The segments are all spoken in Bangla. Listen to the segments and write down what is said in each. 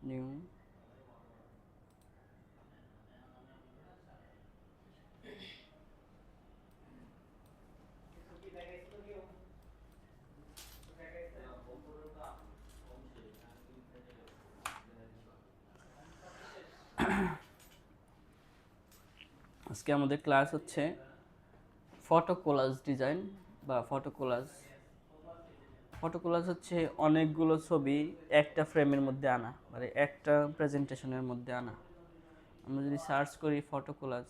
নিউ আজকে আমাদের ক্লাস হচ্ছে ফটো কোলাজ ডিজাইন বা ফটো কোলাজ। ফটো কোলাজ হচ্ছে অনেকগুলো ছবি একটা ফ্রেমের মধ্যে আনা, মানে একটা প্রেজেন্টেশনের মধ্যে আনা। আমরা যদি সার্চ করি ফটো কোলাজ,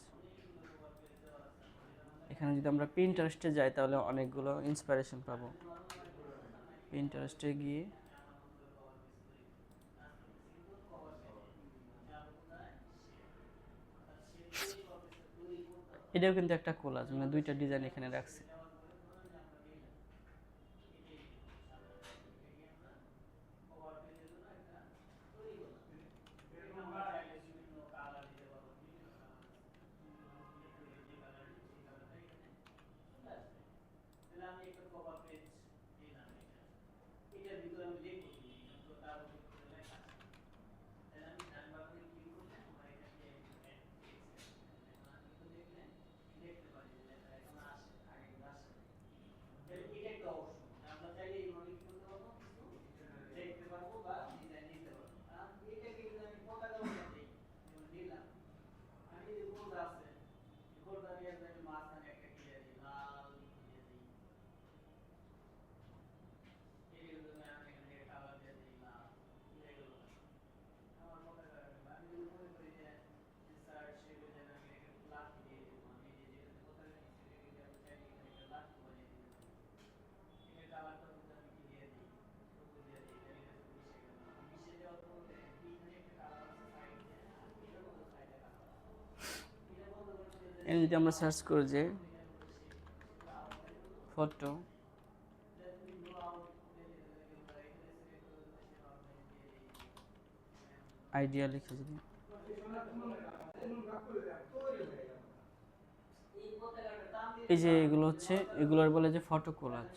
এখানে যদি আমরা পিন্টারেস্টে যাই তাহলে অনেকগুলো ইন্সপিরেশন পাবো। পিন্টারেস্টে গিয়ে এটাও কিন্তু একটা কোলাজ, মানে দুইটা ডিজাইন এখানে রাখছে। এখানে যদি আমরা সার্চ করি যে ফটো আইডিয়া লিখে যদি এই যে এগুলো হচ্ছে, এগুলোর বলে যে ফটো কোলাজ।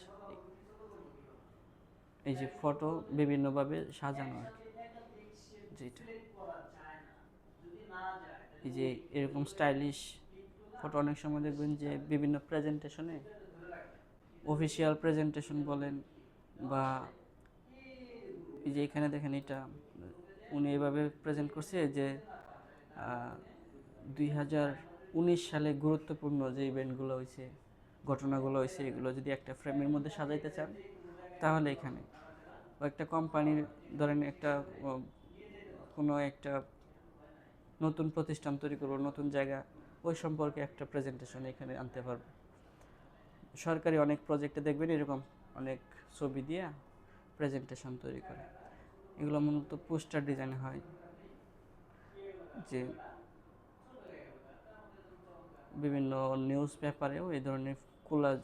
এই যে ফটো বিভিন্নভাবে সাজানো আর কি, যেটা এই যে এরকম স্টাইলিশ ফটো অনেক সময় দেখবেন যে বিভিন্ন প্রেজেন্টেশনে, অফিসিয়াল প্রেজেন্টেশন বলেন বা এই যে এখানে দেখেন এটা উনি এভাবে প্রেজেন্ট করছে যে 2019 সালে গুরুত্বপূর্ণ যে ইভেন্টগুলো হয়েছে, ঘটনাগুলো হয়েছে, এগুলো যদি একটা ফ্রেমের মধ্যে সাজাইতে চান তাহলে এখানে, বা একটা কোম্পানির ধরেন একটা কোনো একটা নতুন প্রতিষ্ঠান তৈরি করবো, নতুন জায়গা, ওই সম্পর্কে একটা প্রেজেন্টেশন এখানে আনতে পারবো। সরকারি অনেক প্রজেক্টে দেখবেন এরকম অনেক ছবি দিয়ে প্রেজেন্টেশন তৈরি করে। এগুলো মূলত পোস্টার ডিজাইন হয়, যে বিভিন্ন নিউজ পেপারেও এই ধরনের কোলাজ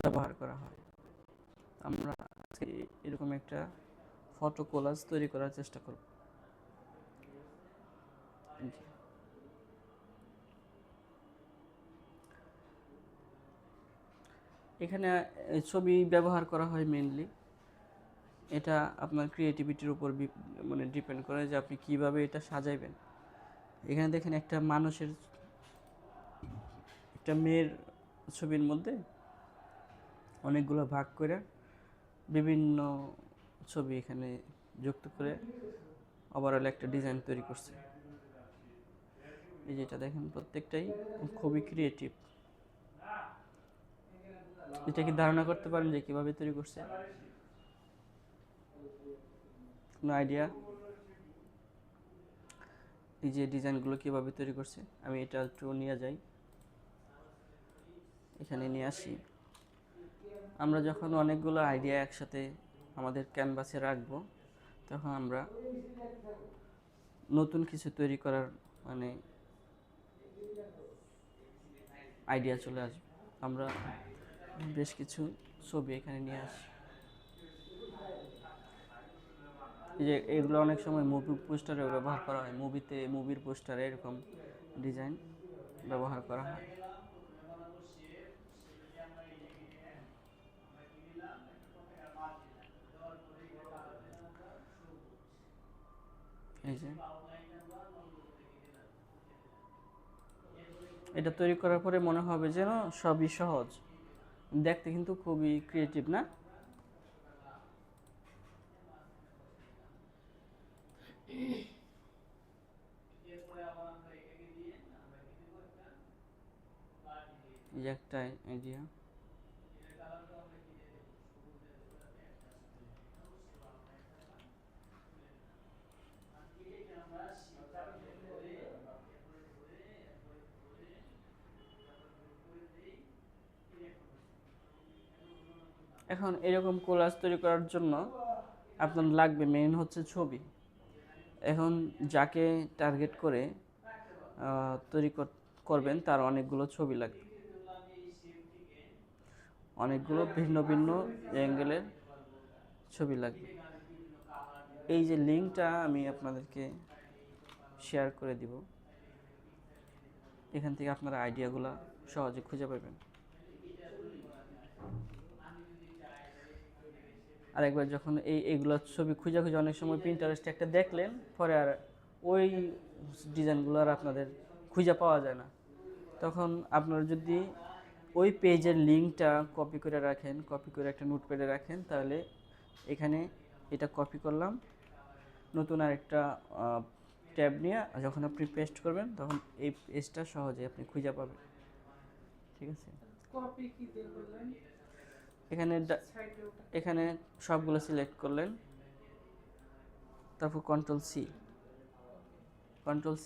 ব্যবহার করা হয়। আমরা আজকে এরকম একটা ফটো কোলাজ তৈরি করার চেষ্টা করব। এখানে ছবি ব্যবহার করা হয় মেইনলি, এটা আপনার ক্রিয়েটিভিটির উপর মানে ডিপেন্ড করে যে আপনি কিভাবে এটা সাজাইবেন। এখানে দেখেন একটা মানুষের, একটা মেয়ের ছবির মধ্যে অনেকগুলো ভাগ করে বিভিন্ন ছবি এখানে যুক্ত করে ওভারঅল একটা ডিজাইন তৈরি করছে। এই যেটা দেখেন প্রত্যেকটাই খুবই ক্রিয়েটিভ। এটা কি ধারণা করতে পারেন যে কিভাবে তৈরি করছে? কোনো আইডিয়া? এই যে ডিজাইনগুলো কিভাবে তৈরি করছে, আমি এটা একটু নিয়ে যাই, এখানে নিয়ে আসি। আমরা যখন অনেকগুলো আইডিয়া একসাথে আমাদের ক্যানভাসে রাখবো, তখন আমরা নতুন কিছু তৈরি করার মানে আইডিয়া চলে আসবে। আমরা বেশ কিছু ছবি এখানে নিয়ে আসি। এই যে এগুলো অনেক সময় মুভি পোস্টারে ব্যবহার করা হয়, মুভির পোস্টারে এরকম ডিজাইন ব্যবহার করা হয়। এই যে এটা তৈরি করার পরে মনে হবে যেন সবই সহজ, দেখতে কিন্তু খুবই ক্রিয়েটিভ না? এই যে একটা আইডিয়া। এখন এরকম কোলাজ তৈরি করার জন্য আপনার লাগবে মেইন হচ্ছে ছবি। এখন যাকে টার্গেট করে তৈরি করবেন তার অনেকগুলো ছবি লাগবে, অনেকগুলো ভিন্ন ভিন্ন অ্যাঙ্গেলের ছবি লাগবে। এই যে লিঙ্কটা আমি আপনাদেরকে শেয়ার করে দিব, এখান থেকে আপনারা আইডিয়াগুলো সহজে খুঁজে পাবেন। আরেকবার যখন এইগুলো ছবি খুঁজে খুঁজে অনেক সময় প্রিন্টারেস্টে একটা দেখলেন, পরে আর ওই ডিজাইনগুলো আর আপনাদের খুঁজে পাওয়া যায় না, তখন আপনারা যদি ওই পেজের লিঙ্কটা কপি করে রাখেন, কপি করে একটা নোটপ্যাডে রাখেন, তাহলে এখানে এটা কপি করলাম, নতুন আরেকটা ট্যাব নিয়ে যখন আপনি পেস্ট করবেন তখন এই পেজটা সহজে আপনি খুঁজে পাবেন। ঠিক আছে, কপি কি দিয়ে বললেন? এখানে এখানে সবগুলো সিলেক্ট করলেন, তারপর কন্ট্রোল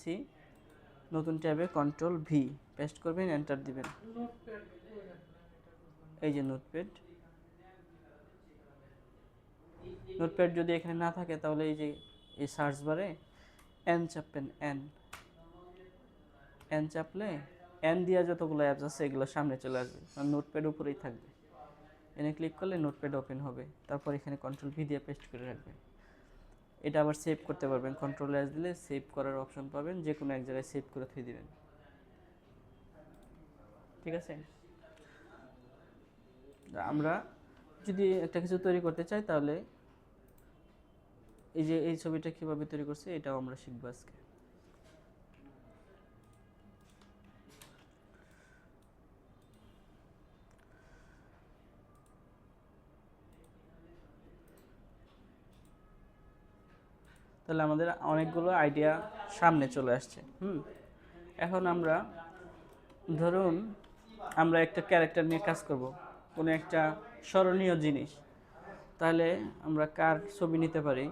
সি, নতুন ট্যাবে কন্ট্রোল ভি পেস্ট করবেন, এন্টার দিবেন। নোটপ্যাড কই রাখলেন এটা বলবেন? এই যে নোটপ্যাড যদি এখানে না থাকে তাহলে এই যে এই সার্চ বারে এন চাপবেন, এন চাপলে এন দিয়া যতগুলো অ্যাপস আছে এগুলো সামনে চলে আসবে, আর নোটপ্যাড উপরেই থাকবে। এনে ক্লিক করলে নোটপ্যাড ওপেন হবে, তারপর এখানে কন্ট্রোল ভি দিয়ে পেস্ট করে রাখবেন। এটা আবার সেভ করতে পারবেন, কন্ট্রোল এস দিলে সেভ করার অপশন পাবেন, যে কোনো এক জায়গায় সেভ করে থুয়ে দিবেন। ঠিক আছে, আমরা যদি একটা কিছু তৈরি করতে চাই তাহলে এই যে এই ছবিটা কিভাবে তৈরি করছে এটাও আমরা শিখবো আজকে। তাহলে আমাদের অনেকগুলো আইডিয়া সামনে চলে আসছে। এখন আমরা ধরুন আমরা একটা ক্যারেক্টার নিয়ে কাজ করব, কোনো একটা স্মরণীয় জিনিস, তাহলে আমরা কার ছবি নিতে পারি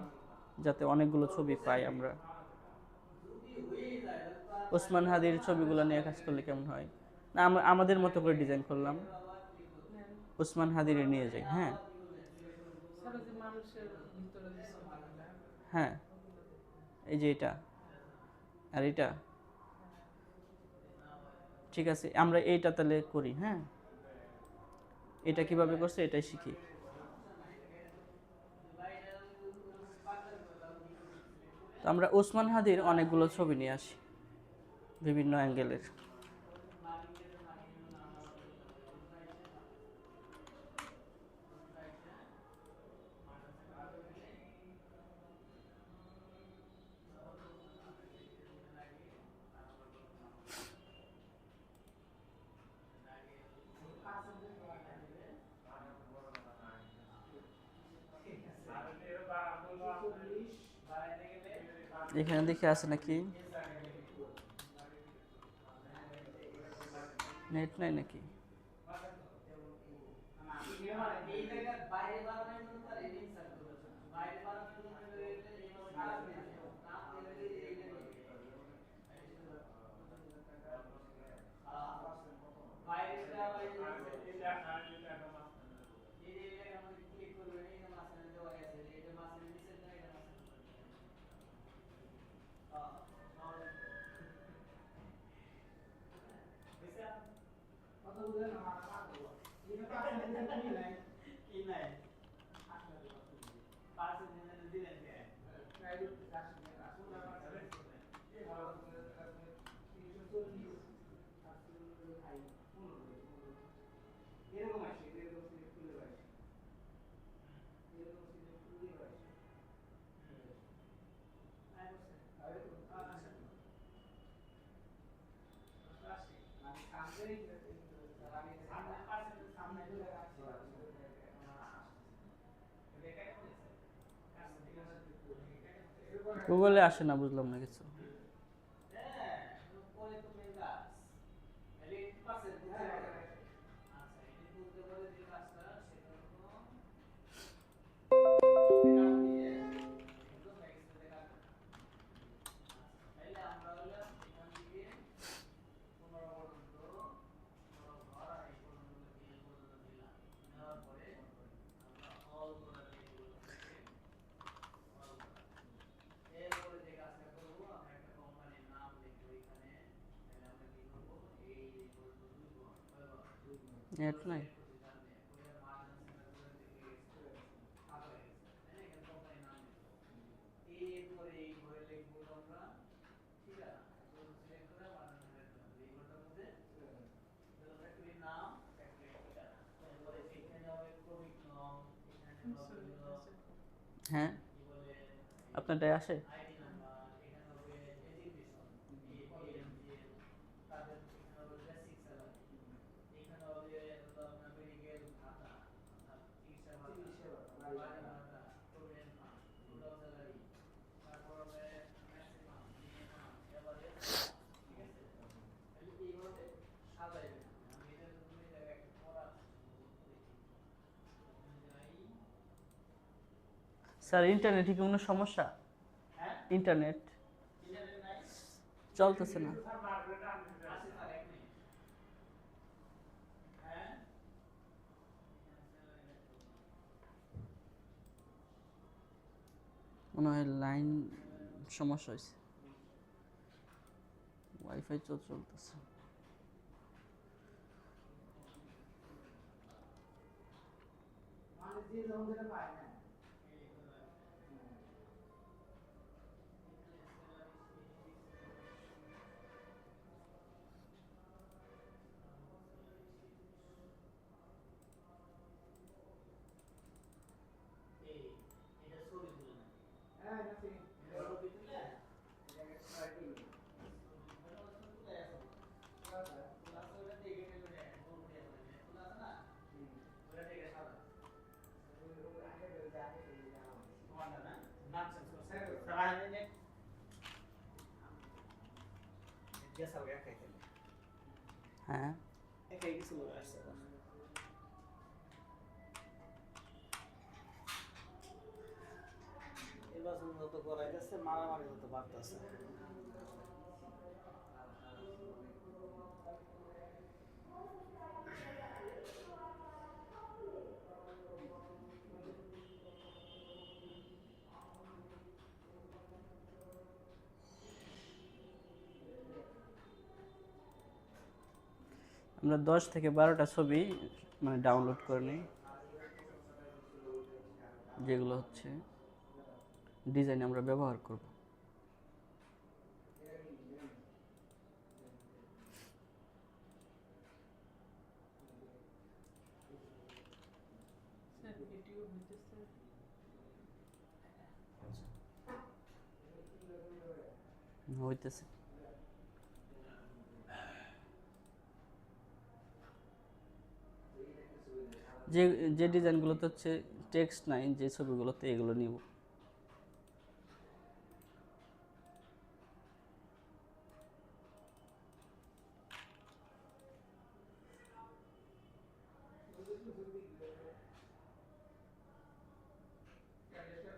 যাতে অনেকগুলো ছবি পাই আমরা? ওসমান হাদির ছবিগুলো নিয়ে কাজ করলে কেমন হয়? না আমরা আমাদের মতো করে ডিজাইন করলাম, ওসমান হাদির নিয়ে যাই। হ্যাঁ সারা যে মানুষের ভিতরে যে ছবিগুলা, হ্যাঁ, এই যে এটা আর এটা, ঠিক আছে আমরা এইটা তাহলে করি। হ্যাঁ, এটা কিভাবে করছে এটাই শিখি। তো আমরা ওসমান হাদির অনেকগুলো ছবি নিয়ে আসি বিভিন্ন অ্যাঙ্গেলের। এখানে দেখে আছে নাকি? নেট নাই নাকি? গুগলে আসে না, বুঝলাম না কিছু। নেট নাই। হ্যাঁ, আপনারটাই আসে। স্যার ইন্টারনেটে কি কোনো সমস্যা? ইন্টারনেট চলতেছে না। মনে হয় লাইন সমস্যা হয়েছে, ওয়াইফাই তো চলতেছে। হ্যাঁ, নির্বাচন যত করাইতেছে মারামারি যত বাড়তেছে। আমরা 10 থেকে 12টা ছবি মানে ডাউনলোড করে নিই, যেগুলো হচ্ছে ডিজাইন আমরা ব্যবহার করব। স্যার ভিডিও হইতেছে। হইতেছে। যে যে ডিজাইনগুলোতে হচ্ছে টেক্সট নাই, যে ছবিগুলোতে, এগুলো নিব।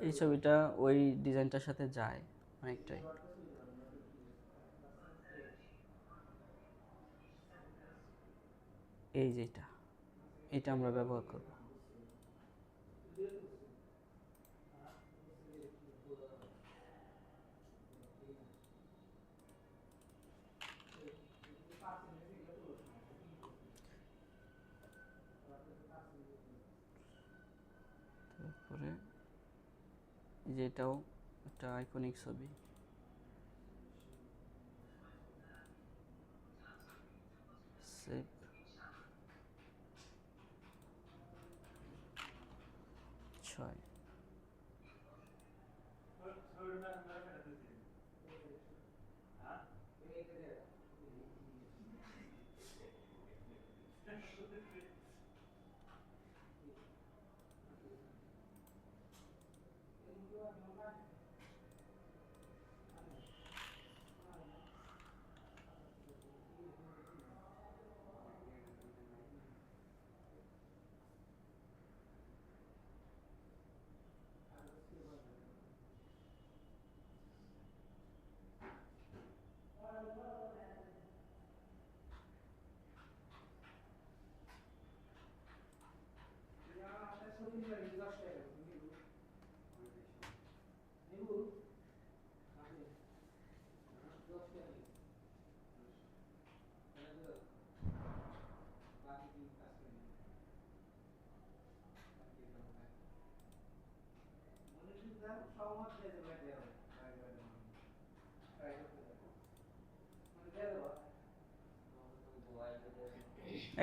এই ছবিটা ওই ডিজাইনটার সাথে যায় অনেকটাই। এই যেটা, এটা আমরা ব্যবহার করব। তারপরে যেটাও একটা আইকনিক ছবি। সেভ। 6।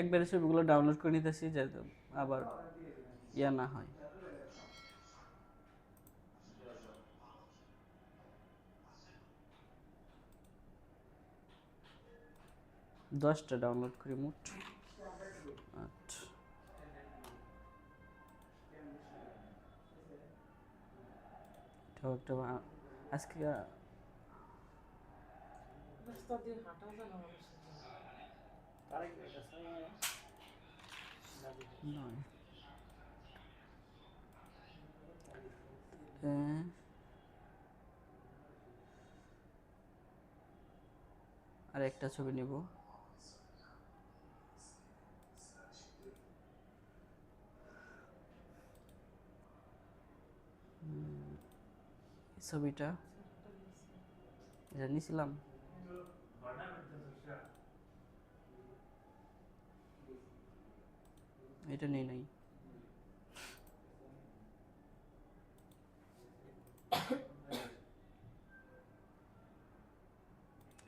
একবারে ছবিগুলো ডাউনলোড করে নিতেছি যাতে আবার ইয়া না হয়। দশটা ডাউনলোড করি মোট। আচ্ছা, এটাও একটা আজকে রাস্তা দিয়ে হাঁটা যায় না মানুষের জন্য। তারেক ভাই কাছে নয় আর একটা ছবি নিব। ছবিটা এটা নিছিলাম, এটা নেই নাই।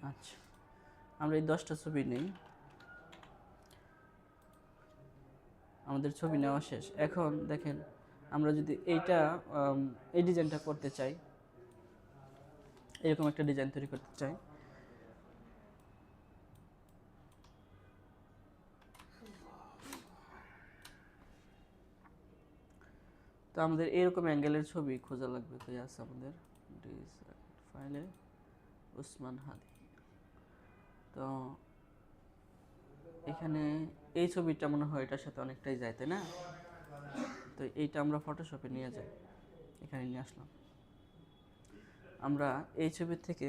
আচ্ছা, আমরা এই 10টা ছবি নেই। আমাদের ছবি নেওয়া শেষ। এখন দেখেন আমরা যদি এইটা এই ডিজাইনটা করতে চাই, এরকম একটা ডিজাইন তৈরি করতে চাই, তো আমাদের এরকম অ্যাঙ্গেলের ছবি খোঁজা লাগবে। তো আছে আমাদের ফাইলে ওসমান হাদি। তো এখানে এই ছবিটা মনে হয় এটার সাথে অনেকটাই যায়, তাই না? তো এইটা আমরা ফটোশপে নিয়ে যাই, এখানে নিয়ে আসলাম। আমরা এই ছবি থেকে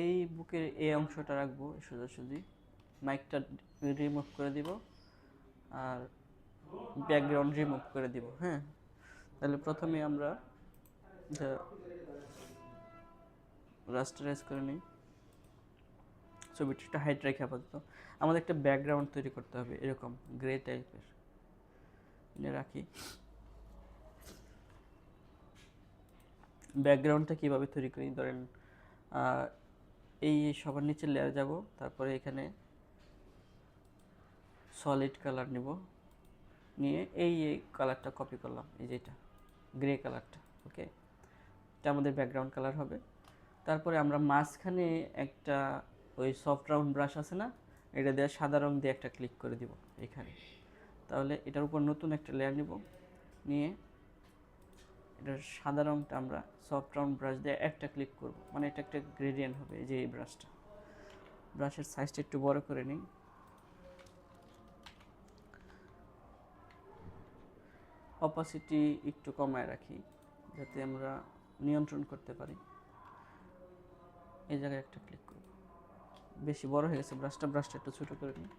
এই বুকের এই অংশটা রাখবো সোজাসুজি, মাইকটা রিমুভ করে দিব আর ব্যাকগ্রাউন্ড রিমুভ করে দিব। হ্যাঁ, তাহলে প্রথমে আমরা রাস্টারাইজ করে নিই, ছবিটা একটা হাইট রেখে আপাতত। আমাদের একটা ব্যাকগ্রাউন্ড তৈরি করতে হবে এরকম গ্রে টাইপের, এনে রাখি। ব্যাকগ্রাউন্ডটা কীভাবে তৈরি করি, ধরেন এই সবার নিচে লেয়ার যাব, তারপরে এখানে সলিড কালার নিব, নিয়ে এই কালারটা কপি করলাম, এই যেটা গ্রে কালারটা। ওকে, এটা আমাদের ব্যাকগ্রাউন্ড কালার হবে। তারপরে আমরা মাঝখানে একটা ওই সফট রাউন্ড ব্রাশ আছে না, এটা দিয়ে সাদা রং দিয়ে একটা ক্লিক করে দিব এখানে। তাহলে এটার উপর নতুন একটা লেয়ার নিব, নিয়ে এটার সাদা রংটা আমরা সফট রাউন্ড ব্রাশ দিয়ে একটা ক্লিক করব, মানে এটা একটা গ্রেডিয়েন্ট হবে। এই যে এই ব্রাশটা, ব্রাশের সাইজটা একটু বড় করে নিই, অপাসিটি একটু কমায় রাখি যাতে আমরা নিয়ন্ত্রণ করতে পারি। এই জায়গায় একটা ক্লিক করব, বেশি বড় হয়ে গেছে ব্রাশটা, ব্রাশটা একটু ছোটো করে নিই।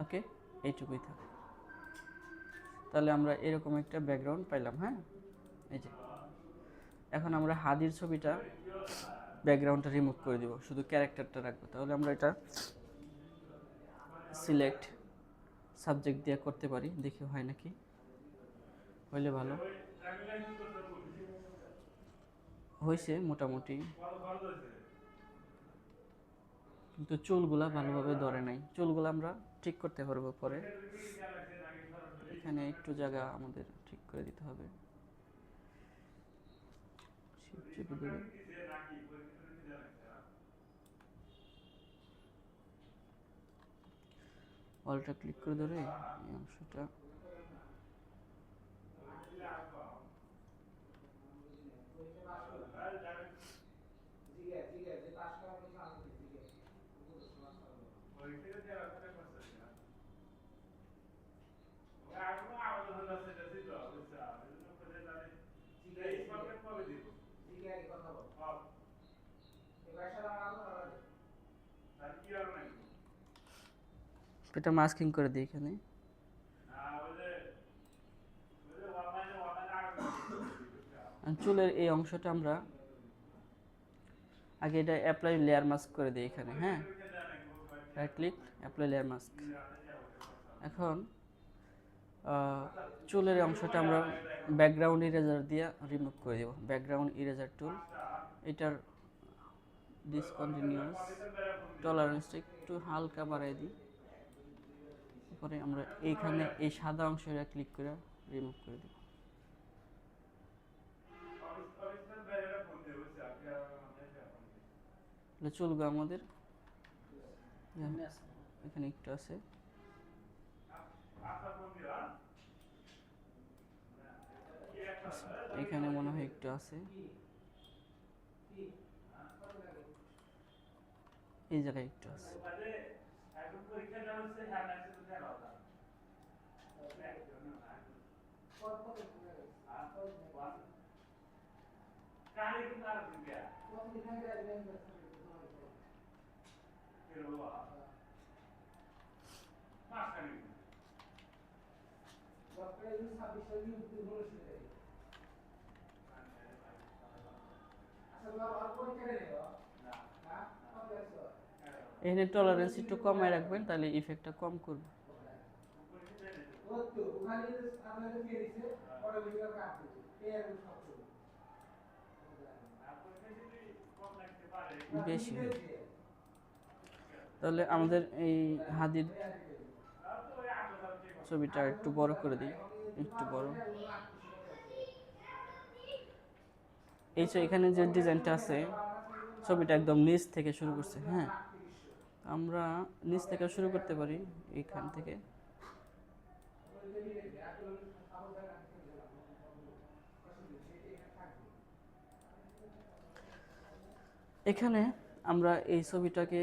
ওকে, এইটুকুই থাক। তাহলে আমরা এরকম একটা ব্যাকগ্রাউন্ড পাইলাম। হ্যাঁ, এই যে এখন আমরা হাদির ছবিটা ব্যাকগ্রাউন্ডটা রিমুভ করে দিব, শুধু ক্যারেক্টারটা রাখবো। তাহলে আমরা এটা সিলেক্ট সাবজেক্ট দিয়ে করতে পারি, দেখি হয় নাকি, হইলে ভালো। হয়েছে মোটামুটি, কিন্তু চুলগুলা ভালোভাবে ধরে নাই। চুলগুলো আমরা ঠিক করতে পারবো পরে, এখানে একটু জায়গা আমাদের ঠিক করে দিতে হবে। অলটা ক্লিক করে ধরে এই অংশটা এটা মাস্কিং করে দিই এখানে। আর চুলের এই অংশটা আমরা আগে এটা অ্যাপ্লাই লেয়ার মাস্ক করে দিই এখানে। হ্যাঁ, right click, apply layer mask. এখন চুলের এই অংশটা আমরা ব্যাকগ্রাউন্ড ইরেজার দিয়ে রিমুভ করে দেব। ব্যাকগ্রাউন্ড ইরেজার টুল, এটার ডিসকন্টিনিউয়াস টলারেন্সটা একটু হালকা বাড়াই দিই। তারপরে আমরা এইখানে এই সাদা অংশটা ক্লিক করে রিমুভ করে দেব। চুলগুলো আমাদের এখানে একটু আছে, এখানে মনে হয় একটু আছে, এই জায়গায় একটু আছে। এখানে টলারেন্স একটু কমায় রাখবেন, তাহলে ইফেক্টটা কম করবে। বেশি তাহলে আমাদের এই হাদির ছবিটা একটু বড় করে দিই, একটু বড়। এই যে এখানে যে ডিজাইনটা আছে, ছবিটা একদম নিচ থেকে শুরু করছে। হ্যাঁ, আমরা নিচ থেকে শুরু করতে পারি, এইখান থেকে। এখানে আমরা এই ছবিটাকে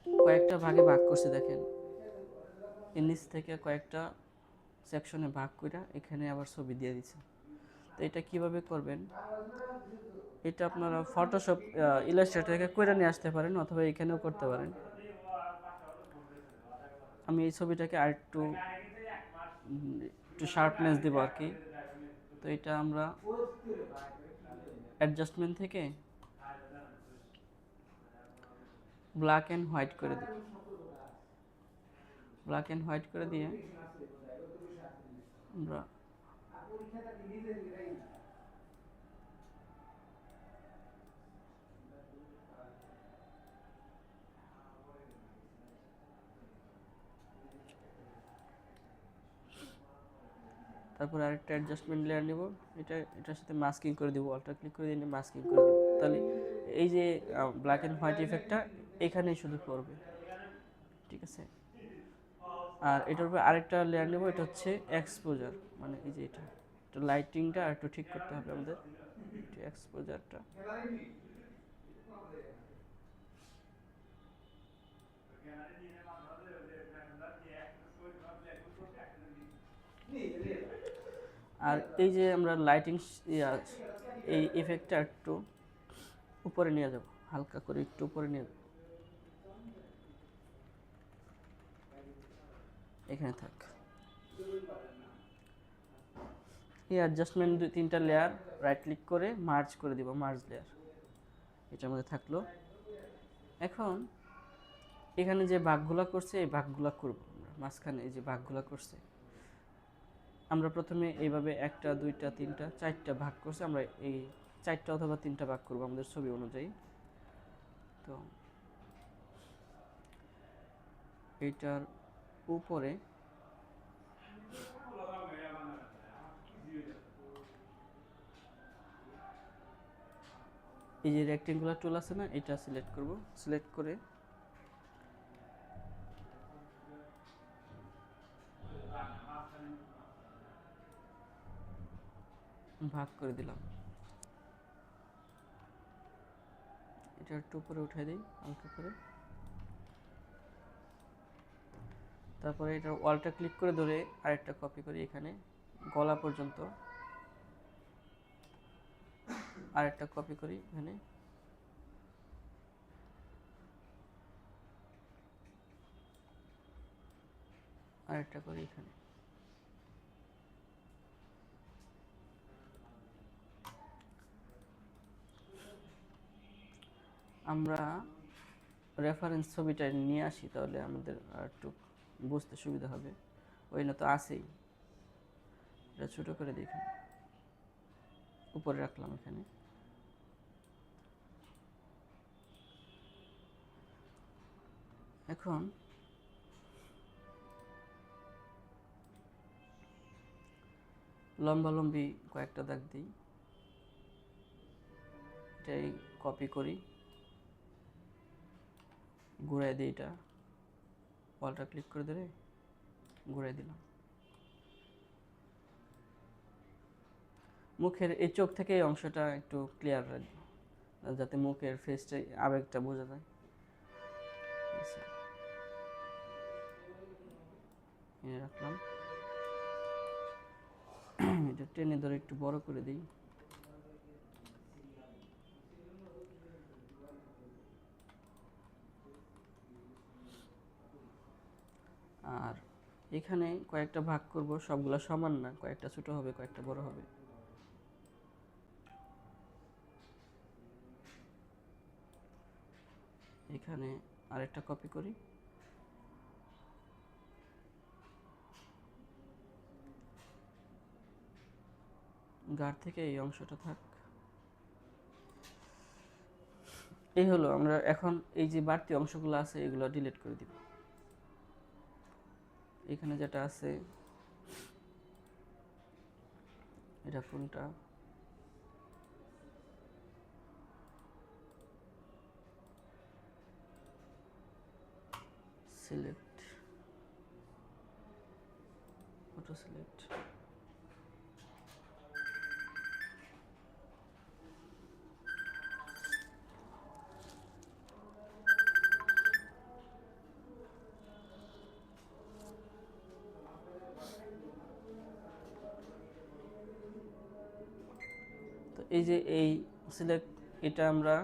কয়েকটা ভাগে ভাগ করছি, দেখেন। এর নিচ থেকে কয়েকটা সেকশনে ভাগ করে এখানে আবার ছবি দিয়ে দিচ্ছে। তো এটা কিভাবে করবেন, এটা আপনারা ফটোশপ ইলাস্ট্রেটর থেকে করে নিয়ে আসতে পারেন, অথবা এখানেও করতে পারেন। আমি এই ছবিটাকে আর একটু শার্পনেস দেবো আর কি। তো এটা আমরা অ্যাডজাস্টমেন্ট থেকে ব্ল্যাক অ্যান্ড হোয়াইট করে দিই। ব্ল্যাক অ্যান্ড হোয়াইট করে দিয়ে আমরা তারপর আরেকটা অ্যাডজাস্টমেন্ট লেয়ার নেব, এটার সাথে মাস্কিং করে দিব। অল্টার ক্লিক করে দিয়ে মাস্কিং করে দেব। তাহলে এই যে ব্ল্যাক অ্যান্ড হোয়াইট ইফেক্টটা এখানেই শুধু করবে, ঠিক আছে। আর এটার উপরে আরেকটা লেয়ার নেব, এটা হচ্ছে এক্সপোজার, মানে এই যে এটা লাইটিংটা আর একটু ঠিক করতে হবে আমাদের, এক্সপোজারটা। আর এই যে আমরা লাইটিং এই ইফেক্টটা একটু উপরে নিয়ে যাব, হালকা করে একটু উপরে নিয়ে যাব, এখানে থাক। এই অ্যাডজাস্টমেন্ট 2-3টা লেয়ার রাইট ক্লিক করে মার্জ করে দিব, মার্জ লেয়ার এটার মধ্যে থাকলো। এখন এখানে যে ভাগগুলা করছে এই ভাগগুলা করব আমরা, মাঝখানে এই যে ভাগগুলা করছে আমরা প্রথমে এইভাবে 1টা 2টা 3টা 4টা ভাগ করছে, আমরা এই 4টা অথবা 3টা ভাগ করব আমাদের ছবি অনুযায়ী। তো এইটার উপরে এই যে রেক্টেঙ্গুলার টুল আছে না, এটা সিলেক্ট করব। সিলেক্ট করে ভাগ করে দিলাম। এটা একটু উপরে উঠাই দিই হালকা করে। তারপরে এটা ওয়ালটা ক্লিক করে ধরে আরেকটা কপি করি, এখানে গলা পর্যন্ত আরেকটা কপি করি, এখানে আরেকটা করি এখানে। আমরা রেফারেন্স ছবিটা নিয়ে আসি, তাহলে আমাদের আর একটু বুঝতে সুবিধা হবে। ওই না তো আছেই, এটা ছোটো করে দিই এখানে, উপরে রাখলাম এখানে। এখন লম্বালম্বি কয়েকটা দাগ দিই, এটাই কপি করি, ঘুরাই দিই, এটা ওয়ালটা ক্লিক করে ধরে ঘুরাই দিলাম। মুখের এই চোখ থেকে এই অংশটা একটু ক্লিয়ার রাখবো, যাতে মুখের ফেসটা আবেগটা বোঝা যায়। রাখলাম, এটা টেনে ধরে একটু বড় করে দিই। আর এখানে কয়েকটা ভাগ করব, সবগুলো সমান না, কয়েকটা ছোট হবে, কয়েকটা বড় হবে। এখানে আরেকটা কপি করি, গাঢ় থেকে এই অংশটা থাক। এই হলো, আমরা এখন এই যে বাড়তি অংশগুলো আছে এগুলো ডিলিট করে দিব। এখানে যেটা আছে এটা কোনটা, সিলেক্ট, ফটো সিলেক্ট, তো এই যে এই সিলেক্ট, এটা আমরা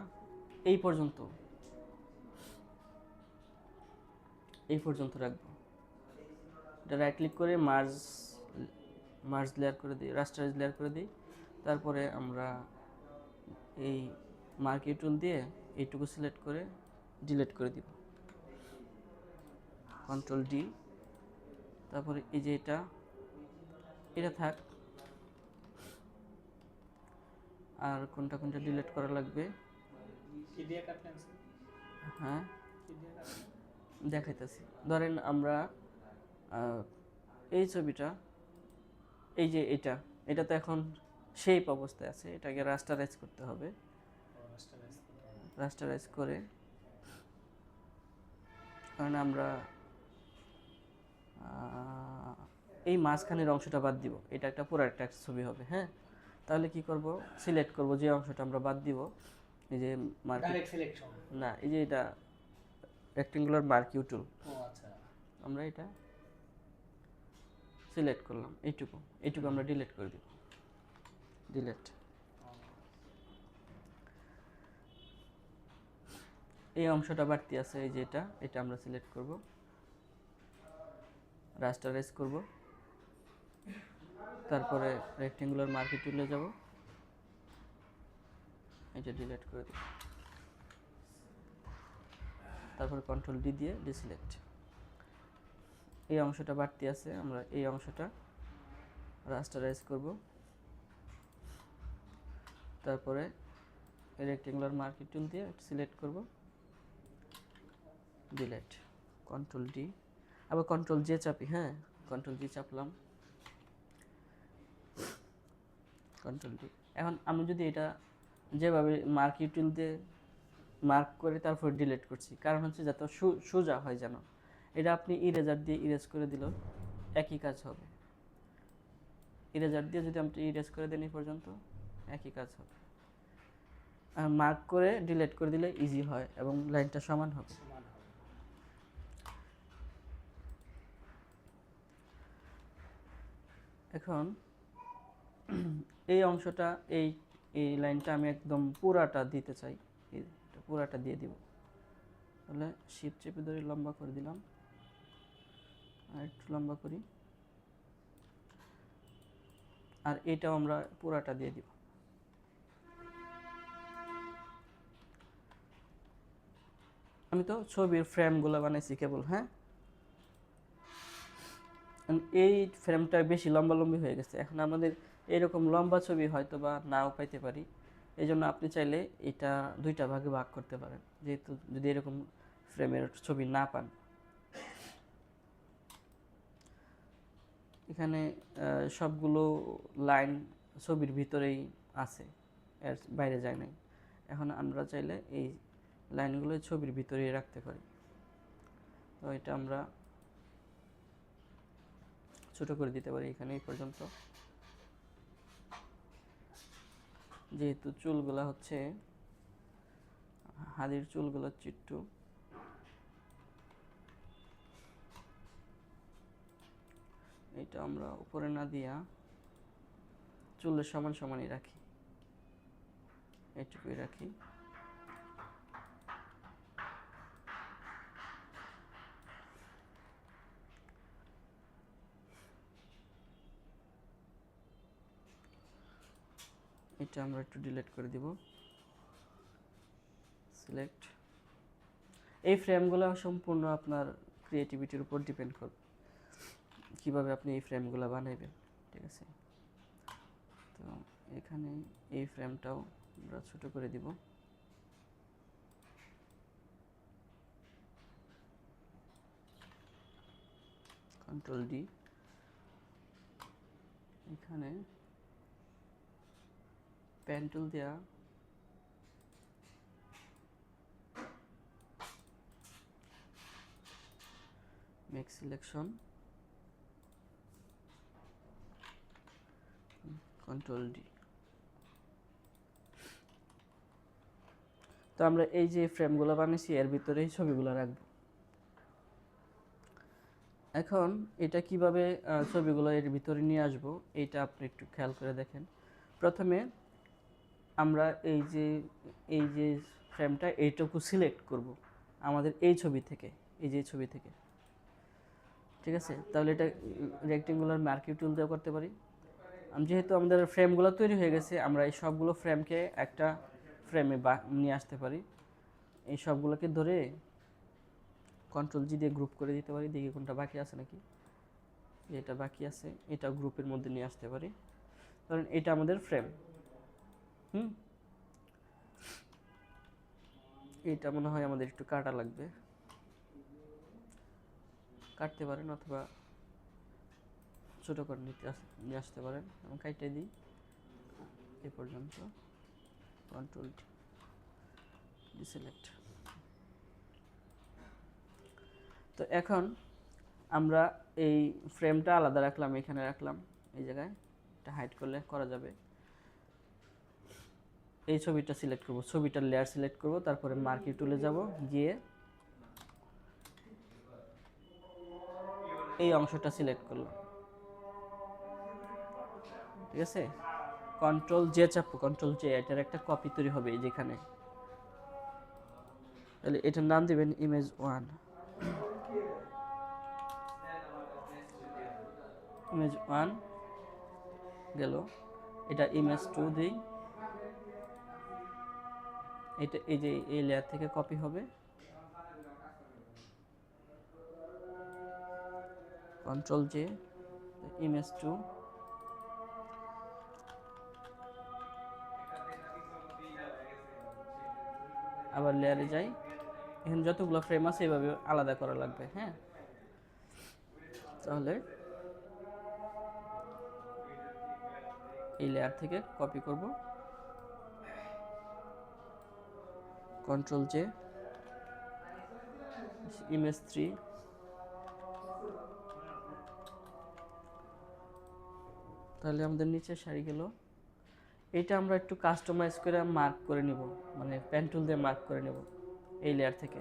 এই পর্যন্ত রাখবো। এটা রাইট ক্লিক করে মার্জ লেয়ার করে দিই, রাস্টারাইজ লেয়ার করে দিই। তারপরে আমরা এই মার্কি টুল দিয়ে এইটুকু সিলেক্ট করে ডিলিট করে দিব, কন্ট্রোল ডি। তারপরে এই যে এটা থাক, আর কোনটা কোনটা ডিলিট করা লাগবে কি দিয়ে কাটলেন স্যার? হ্যাঁ কি দিয়ে কাটলেন? দেখাইতেছি। ধরেন আমরা এই ছবিটা, এই যে এটা তো এখন শেপ অবস্থায় আছে, এটাকে রাস্টারাইজ করতে হবে। রাস্টারাইজ করতে হবে। রাস্টারাইজ করে, কারণ আমরা এই মাঝখানের অংশটা বাদ দিব, এটা একটা পুরো একটা ছবি হবে। হ্যাঁ, তাহলে কি করব, সিলেক্ট করব যে অংশটা আমরা বাদ দিব, এই যে ডাইরেক্ট সিলেকশন না, এই যে এটা রেক্টেঙ্গুলার মার্কিউ টুল, ও আচ্ছা, আমরা এটা সিলেক্ট করলাম, এইটুকু আমরা ডিলিট করে দিব, ডিলিট। এই অংশটা বাড়তি আছে, এই যে এটা আমরা সিলেক্ট করব, রাস্টারাইজ করব, তারপরে রেক্টেঙ্গুলার মার্কি টুলে যাব, এটা ডিলিট করে দিব, তারপরে কন্ট্রোল ডি দিয়ে ডিসিলেক্ট। এই অংশটা বাড়তি আছে, আমরা এই অংশটা রাস্টারাইজ করব, তারপরে রেক্টেঙ্গুলার মার্কি টুল দিয়ে সিলেক্ট করব, ডিলিট, কন্ট্রোল ডি, আবার কন্ট্রোল জে চাপি। হ্যাঁ, কন্ট্রোল জি চাপলাম, কন্ট্রোল ডি। এখন আমি যদি এটা যেভাবে মার্কি টুল দিয়ে মার্ক করে তারপর ডিলিট করছি, কারণ হচ্ছে যাতে সোজা হয় যেন। এটা আপনি ইরেজার দিয়ে ইরেজ করে দিলেও একই কাজ হবে। ইরেজার দিয়ে যদি আপনি ইরেজ করে দেন এই পর্যন্ত, একই কাজ হবে। আর মার্ক করে ডিলিট করে দিলে ইজি হয় এবং লাইনটা সমান হবে। এখন এই অংশটা, এই লাইনটা আমি একদম পুরাটা দিতে চাই, এটা পুরাটা দিয়ে দিব। তাহলে শিফট চেপে ধরে লম্বা করে দিলাম, আর একটু লম্বা করি, আর এটাও আমরা পুরাটা দিয়ে দিব। আমি তো ছবির ফ্রেমগুলো বানাইছি কেবল, হ্যাঁ। এই ফ্রেমটা বেশি লম্বালম্বি হয়ে গেছে, এখন আমাদের এরকম লম্বা ছবি হয়তো বা নাও পাইতে পারি। এই জন্য আপনি চাইলে এটা দুইটা ভাগে ভাগ করতে পারেন, যেহেতু যদি এরকম ফ্রেমের ছবি না পান। এখানে সবগুলো লাইন ছবির ভিতরেই আছে, এর বাইরে যায় নাই। এখন আমরা চাইলে এই লাইনগুলো ছবির ভিতরেই রাখতে পারি। তো এটা আমরা ছোট করে দিতে পারি এখানে এই পর্যন্ত। যেহেতু চুলগুলা হচ্ছে হাতির চুলগুলো একটু এটা আমরা উপরে না দিয়া চুলের সমান সমানই রাখি, এইটুকুই রাখি। এটা আমরা একটু ডিলিট করে দিব, সিলেক্ট। এই ফ্রেমগুলো সম্পূর্ণ আপনার ক্রিয়েটিভিটির উপর ডিপেন্ড করবে কিভাবে আপনি এই ফ্রেমগুলো বানাইবেন, ঠিক আছে। তো এখানে এই ফ্রেমটাও আমরা ছোট করে দিব। কন্ট্রোল ডি, এখানে পেন টুল দেয়া মেক সিলেকশন, কন্ট্রোল ডি। তো আমরা এই যে ফ্রেমগুলো বানিয়েছি এর ভিতরেই ছবিগুলো রাখবো। এখন এটা কিভাবে ছবিগুলো এর ভিতরে নিয়ে আসবো এইটা আপনি একটু খেয়াল করে দেখেন। প্রথমে আমরা এই যে ফ্রেমটা এইটুকু সিলেক্ট করব আমাদের এই ছবি থেকে, এই যে ছবি থেকে, ঠিক আছে। তাহলে এটা রেক্টেঙ্গুলার মার্কিং টুল দিয়ে করতে পারি। যেহেতু আমাদের ফ্রেমগুলো তৈরি হয়ে গেছে, আমরা এই সবগুলো ফ্রেমকে একটা ফ্রেমে নিয়ে আসতে পারি। এই সবগুলোকে ধরে কন্ট্রোল জি দিয়ে গ্রুপ করে দিতে পারি, দেখি কোনটা বাকি আছে নাকি। এটা বাকি আছে, এটা গ্রুপের মধ্যে নিয়ে আসতে পারি। কারণ এটা আমাদের ফ্রেম, এটা মনে হয় আমাদের একটু কাটা লাগবে, কাটতে পারেন অথবা ছোটো করে নিয়ে আসতে পারেন। আমি কাটতে দিই এ পর্যন্ত, কন্ট্রোল ডিসিলেক্ট। তো এখন আমরা এই ফ্রেমটা আলাদা রাখলাম, এখানে রাখলাম এই জায়গায়, এটা হাইড করলে করা যাবে। এই ছবিটা সিলেক্ট করব, ছবিটার লেয়ার সিলেক্ট করব, তারপরে মার্কিং টুলে যাব, গিয়ে এই অংশটা সিলেক্ট করলাম, ঠিক আছে। কন্ট্রোল জে চাপো, কন্ট্রোল জে, এটার একটা কপি তৈরি হবে এই যেখানে। তাহলে এটার নাম দিবেন ইমেজ 1, ইমেজ 1 গেল। এটা ইমেজ 2 দিই, এটা এই যে এই লেয়ার থেকে কপি হবে, কন্ট্রোল জে, ইমেজ 2, আবার লেয়ারে যাই। এখানে যতগুলো ফ্রেম আছে এইভাবে আলাদা করা লাগবে, হ্যাঁ। তাহলে এই লেয়ার থেকে কপি করব, কন্ট্রোল জে, ইমেজ 3, তাহলে আমাদের নিচে সারি গেল। এটা আমরা একটু কাস্টমাইজ করে মার্ক করে নিব, মানে পেন টুল দিয়ে মার্ক করে নেব এই লেয়ার থেকে।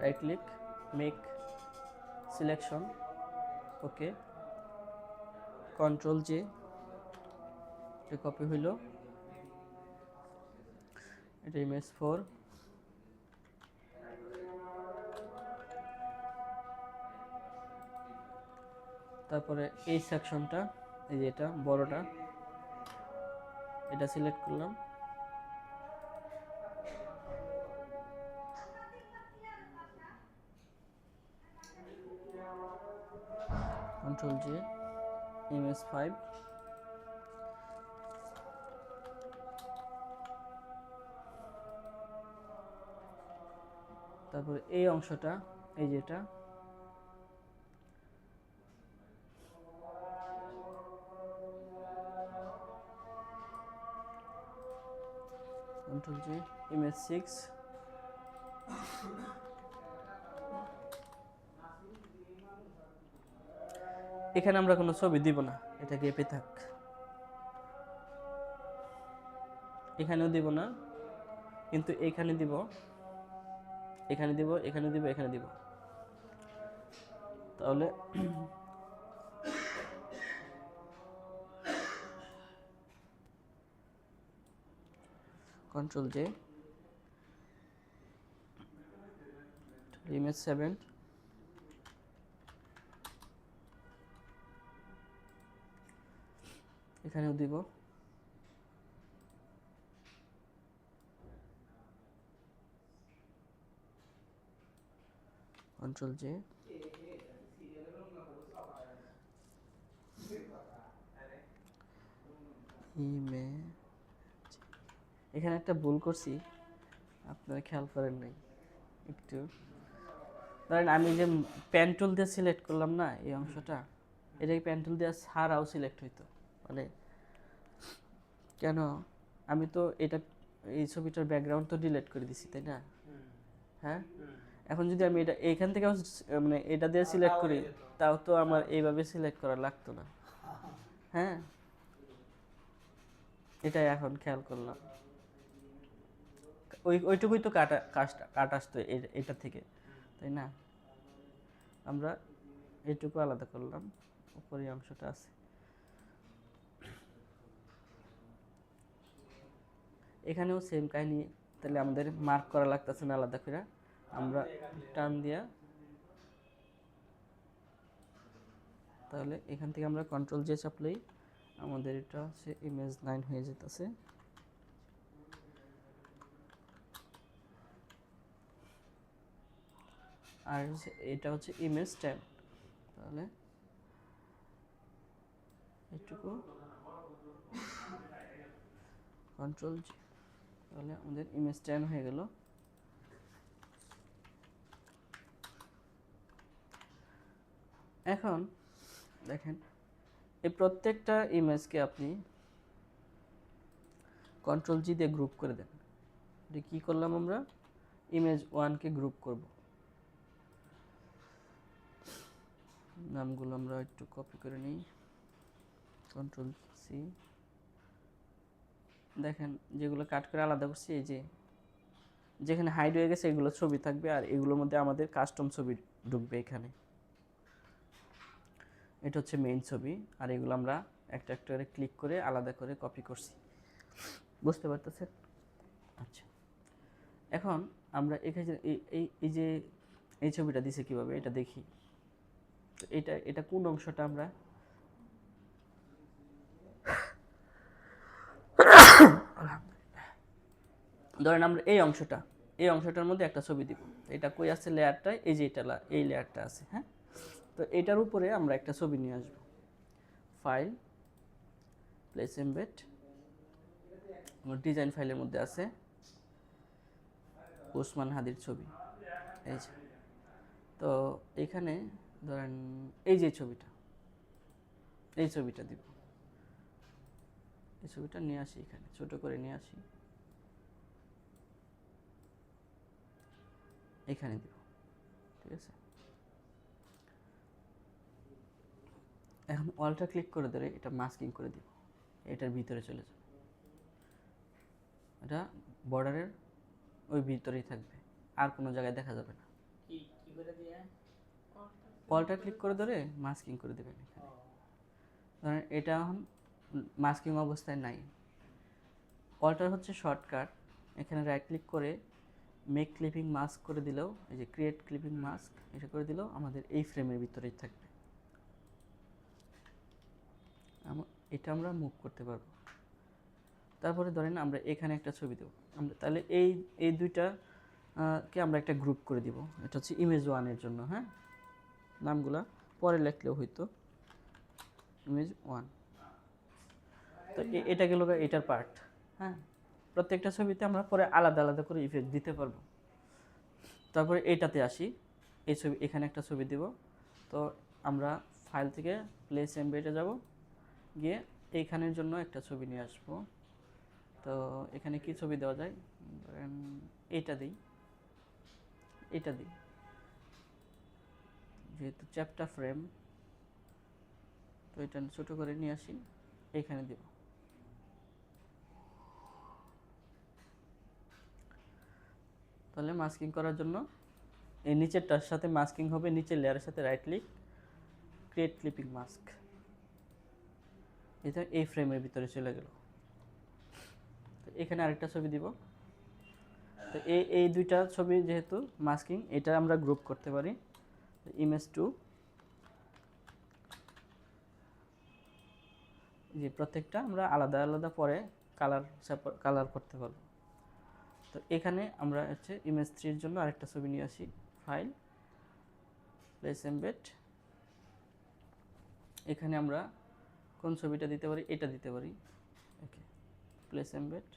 রাইট ক্লিক, মেক সিলেকশন, ওকে, কন্ট্রোল জে, এটা কপি হইল, এটা ইমেজ 4, তারপরে এই সেকশনটা, এই যে এটা বড়টা, এটা সিলেক্ট করলাম, কন্ট্রোল জে, ইমেজ 5, তারপরে এই অংশটা, এই যেটা কন্ট্রোল জে, ইমেজ 6, এখানে আমরা কোনো ছবি দিব না, এটা গেপে থাক, এখানেও দিব না, কিন্তু এখানে দিব, এখানে দিব, এখানে দিব, এখানে দিব, তাহলে কন্ট্রোল জে, ইমেজ 7, এখানেও দিব, কন্ট্রোল জে, ইমেজ, এখানে একটা ভুল করছি, আপনারা খেয়াল করেন নাই একটু, ধরেন আমি যে পেন টুল দিয়ে সিলেক্ট করলাম না এই অংশটা, এটাকে পেন টুল দিয়ে ছাড়াও সিলেক্ট হইতো, মানে কেন, আমি তো এটা এই ছবিটার ব্যাকগ্রাউন্ড তো ডিলিট করে দিছি, তাই না? হ্যাঁ, এখন যদি আমি এটা এইখান থেকে মানে এটা দিয়ে সিলেক্ট করি, তাও তো আমার এইভাবে সিলেক্ট করা লাগতো না। হ্যাঁ, এটাই এখন খেয়াল করলাম, ওইটুকুই তো কাট আসতো এটা থেকে, তাই না? আমরা এইটুকু আলাদা করলাম, উপরের অংশটা আছে, এখানেও সেম কাহিনী, তাহলে আমাদের মার্ক করা লাগতেছে না আলাদা করে, আমরা টান দিয়া, তাহলে এখান থেকে আমরা কন্ট্রোল জে চাপলেই আমাদের এটা হচ্ছে ইমেজ 9 হয়ে যেতেছে। আর এটা হচ্ছে ইমেজ 10, তাহলে এইটুকু কন্ট্রোল জি, তাহলে আমাদের ইমেজ 10 হয়ে গেল। এখন দেখেন এই প্রত্যেকটা ইমেজকে আপনি কন্ট্রোল জি দিয়ে গ্রুপ করে দেন। এটা কি করলাম, আমরা ইমেজ 1কে গ্রুপ করব, নামগুলো আমরা একটু কপি করে নিই, কন্ট্রোল সি, দেখেন যেগুলো কাট করে আলাদা করছি, এই যে যেখানে হাইড হয়ে গেছে এগুলো ছবি থাকবে, আর এগুলোর মধ্যে আমাদের কাস্টম ছবি ঢুকবে এখানে। এটা হচ্ছে মেইন ছবি, আর এগুলো আমরা একটা একটা করে ক্লিক করে আলাদা করে কপি করছি, বুঝতে পারতেছেন? আচ্ছা, এখন আমরা এখানে এই যে এই ছবিটা দিছে কিভাবে এটা দেখি। তো এটা কোন অংশটা আমরা ধরেন আমরা এই অংশটার মধ্যে একটা ছবি দিব, এটা কই আছে লেয়ারটায়, এই যে এটা এই লেয়ারটা আছে। হ্যাঁ, তো এটার উপরে আমরা একটা ছবি নিয়ে আসব, ফাইল, প্লেস এমবেড, আমার ডিজাইন ফাইলের মধ্যে আছে ওসমান হাদির ছবি, এই যে। তো এখানে ধরেন এই যে ছবিটা, এই ছবিটা দিব, এই ছবিটা নিয়ে আসি, এখানে ছোট করে নিয়ে আসি, এখানে দিব, ঠিক আছে। এখন অলটা ক্লিক করে ধরে এটা মাস্কিং করে দিব, এটার ভিতরে চলে যাবে, এটা বর্ডারের ওই ভিতরেই থাকবে, আর কোনো জায়গায় দেখা যাবে না। কি করে দিয়ে অল্টা ক্লিক করে ধরে মাস্কিং করে দেবেন এখানে। ধরেন এটা এখন মাস্কিং অবস্থায় নাই। অল্টার হচ্ছে শর্টকাট, এখানে রাইট ক্লিক করে মেক ক্লিপিং মাস্ক করে দিলেও, এই যে ক্রিয়েট ক্লিপিং মাস্ক এটা করে দিলেও আমাদের এই ফ্রেমের ভিতরেই থাকবে। এটা আমরা মুভ করতে পারবো। তারপরে ধরেন আমরা এখানে একটা ছবি দেবো, আমরা তাহলে এই দুইটা কে আমরা একটা গ্রুপ করে দিব। এটা হচ্ছে ইমেজ 1 জন্য, হ্যাঁ, নামগুলা পরে লিখলেও হইতো, ইমেজ 1। তো এটা গেল এটার পার্ট, হ্যাঁ। প্রত্যেকটা ছবিতে আমরা পরে আলাদা আলাদা করে ইফেক্ট দিতে পারবো। তারপরে এটাতে আসি, এই ছবি, এখানে একটা ছবি দেব। তো আমরা ফাইল থেকে প্লেস এমবেডে যাব, গিয়ে এইখানের জন্য একটা ছবি নিয়ে আসবো। তো এখানে কি ছবি দেওয়া যায়, ধরেন এটা দিই, যেহেতু চ্যাপ্টার ফ্রেম, তো এটা ছোটো করে নিয়ে আসি, এইখানে দেব। তাহলে মাস্কিং করার জন্য এই নিচেরটার সাথে মাস্কিং হবে, নিচের লেয়ারের সাথে right click, create clipping mask, এটা এই ফ্রেমের ভিতরে চলে গেল। তো এখানে আরেকটা ছবি দিব। তো এই দুইটা ছবি যেহেতু মাস্কিং, এটা আমরা গ্রুপ করতে পারি, ইমেজ 2, যে প্রত্যেকটা আমরা আলাদা আলাদা পরে কালার করতে পারবো। তো এখানে আমরা হচ্ছে ইমেজ 3 এর জন্য আরেকটা ছবি নিয়ে আসি, ফাইল, প্লেস এমবেড। এখানে আমরা কোন ছবিটা দিতে পারি, এটা দিতে পারি, ওকে, প্লেস এমবেড।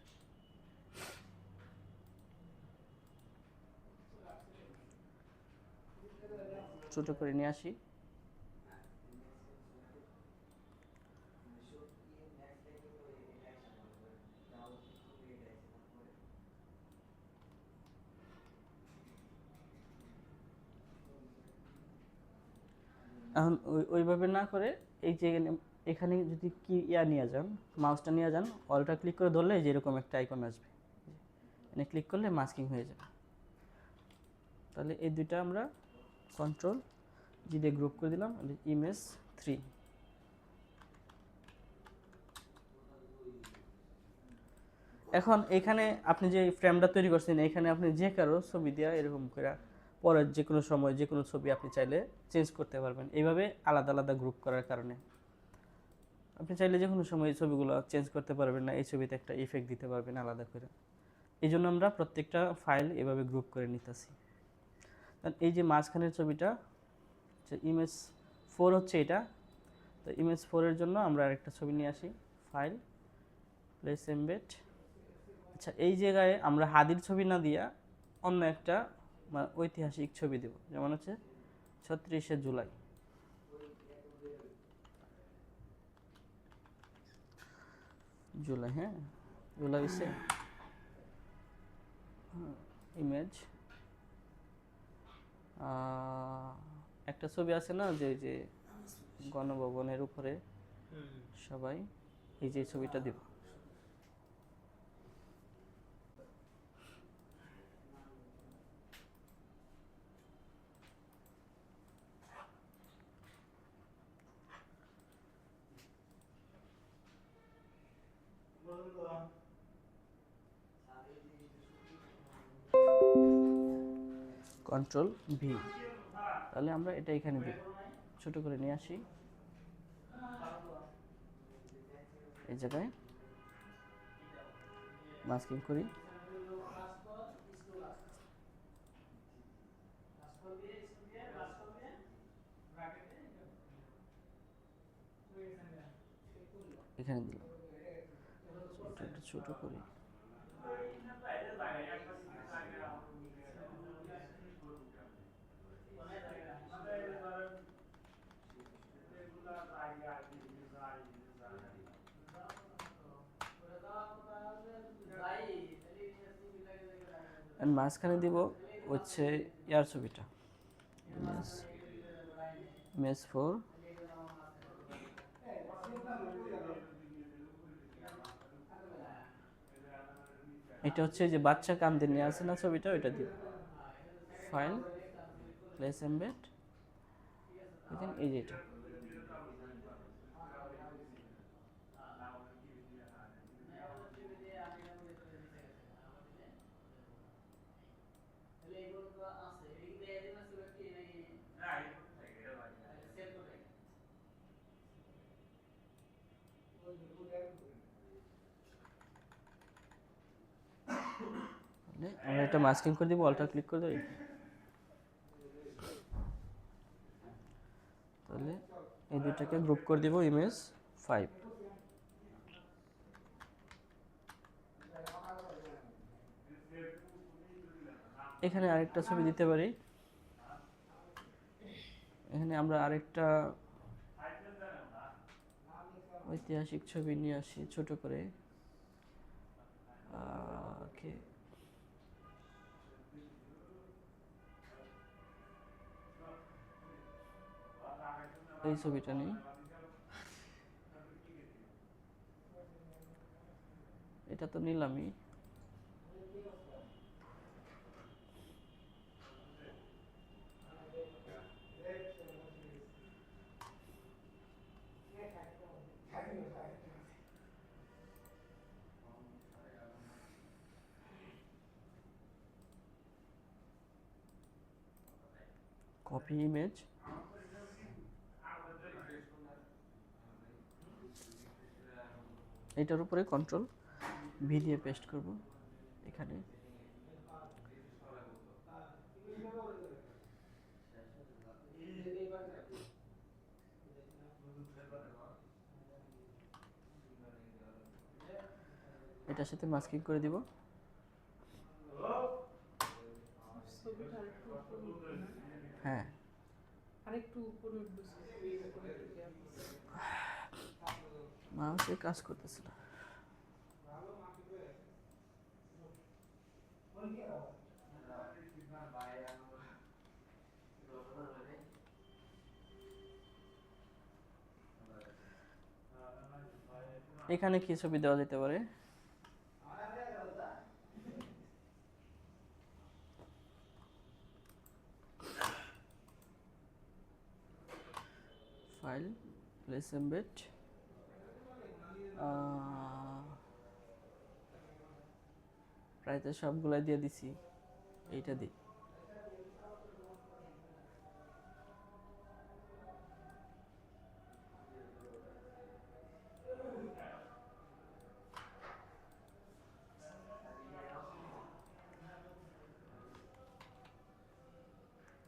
ছোট করে নিয়ে আসি, এখন ওইভাবে না করে এই যে এখানে যদি কি নিয়ে যান, মাউসটা নিয়ে যান, অলটা ক্লিক করে ধরলে যেরকম একটা আইকন আসবে, এখানে ক্লিক করলে মাস্কিং হয়ে যাবে। তাহলে এই দুইটা আমরা কন্ট্রোল জি দিয়ে গ্রুপ করে দিলাম, ইমেজ 3। এখন এখানে আপনি যে ফ্রেমটা তৈরি করছেন, এখানে আপনি যে কারো ছবি দেওয়া এরকম করে পরের যে কোনো সময় যে কোনো ছবি আপনি চাইলে চেঞ্জ করতে পারবেন, এইভাবে আলাদা আলাদা গ্রুপ করার কারণে। আপনি চাইলে যে কোনো সময় এই ছবিগুলো চেঞ্জ করতে পারবেন না, এই ছবিতে একটা ইফেক্ট দিতে পারবেন আলাদা করে। এই জন্য আমরা প্রত্যেকটা ফাইল এভাবে গ্রুপ করে নিতেছি। এই যে মাঝখানের ছবিটা ইমেজ 4 হচ্ছে এটা, তো ইমেজ 4 এর জন্য আমরা আরেকটা ছবি নিয়ে আসি, ফাইল, প্লেস এমবেড। আচ্ছা, এই জায়গায় আমরা হাদির ছবি না দিয়া অন্য একটা ঐতিহাসিক ছবি দেব, যেমন হচ্ছে 36শে জুলাই। হ্যাঁ, জুলাই হচ্ছে ইমেজ। একটা ছবি আছে না যে গণভবনের উপরে সবাই, এই যে ছবিটা দিব। কন্ট্রোল ভি, তাহলে আমরা এটা এখানে দিব, ছোট করে নিয়ে আসি, এই জায়গায় মাস্কিং করি। এখানে দিলাম, ছোট করি। মাঝখানে দিব হচ্ছে ইয়ার ছবিটা, ইমেজ 4। এটা হচ্ছে যে বাচ্চা কান্দে নিয়ে আসে না ছবিটা, ওইটা দিব, ফাইল, প্লেস এমবেড উইদিন এই যে এটা। আমরা এটা মাস্কিং করে দিব, অল্টার ক্লিক করে দিই। তাহলে এই দুটাকে গ্রুপ করে দিব ইমেজ 5। এখানে আরেকটা ছবি দিতে পারি। এখানে আমরা আরেকটা ঐতিহাসিক ছবি নিয়ে আসি ছোট করে। ওকে, এই ছবিটা নেই, এটা তো নিলামই। কপি ইমেজ, এটার উপরে কন্ট্রোল ভি দিয়ে পেস্ট করব এখানে। এটার সাথে মাস্কিং করে দিব। ছবিটা আরেকটু উপরে উঠবে না? হ্যাঁ, আরেকটু উপরে উঠবে ছবি, উপরে একটু গ্যাপ আছে। মাউসে কাজ করতেছে না। এখানে কি ছবি দেওয়া যেতে পারে? ফাইল, প্লেস এমবেড, প্রায় তো সবগুলাই দিয়ে দিছি, এইটা দিই।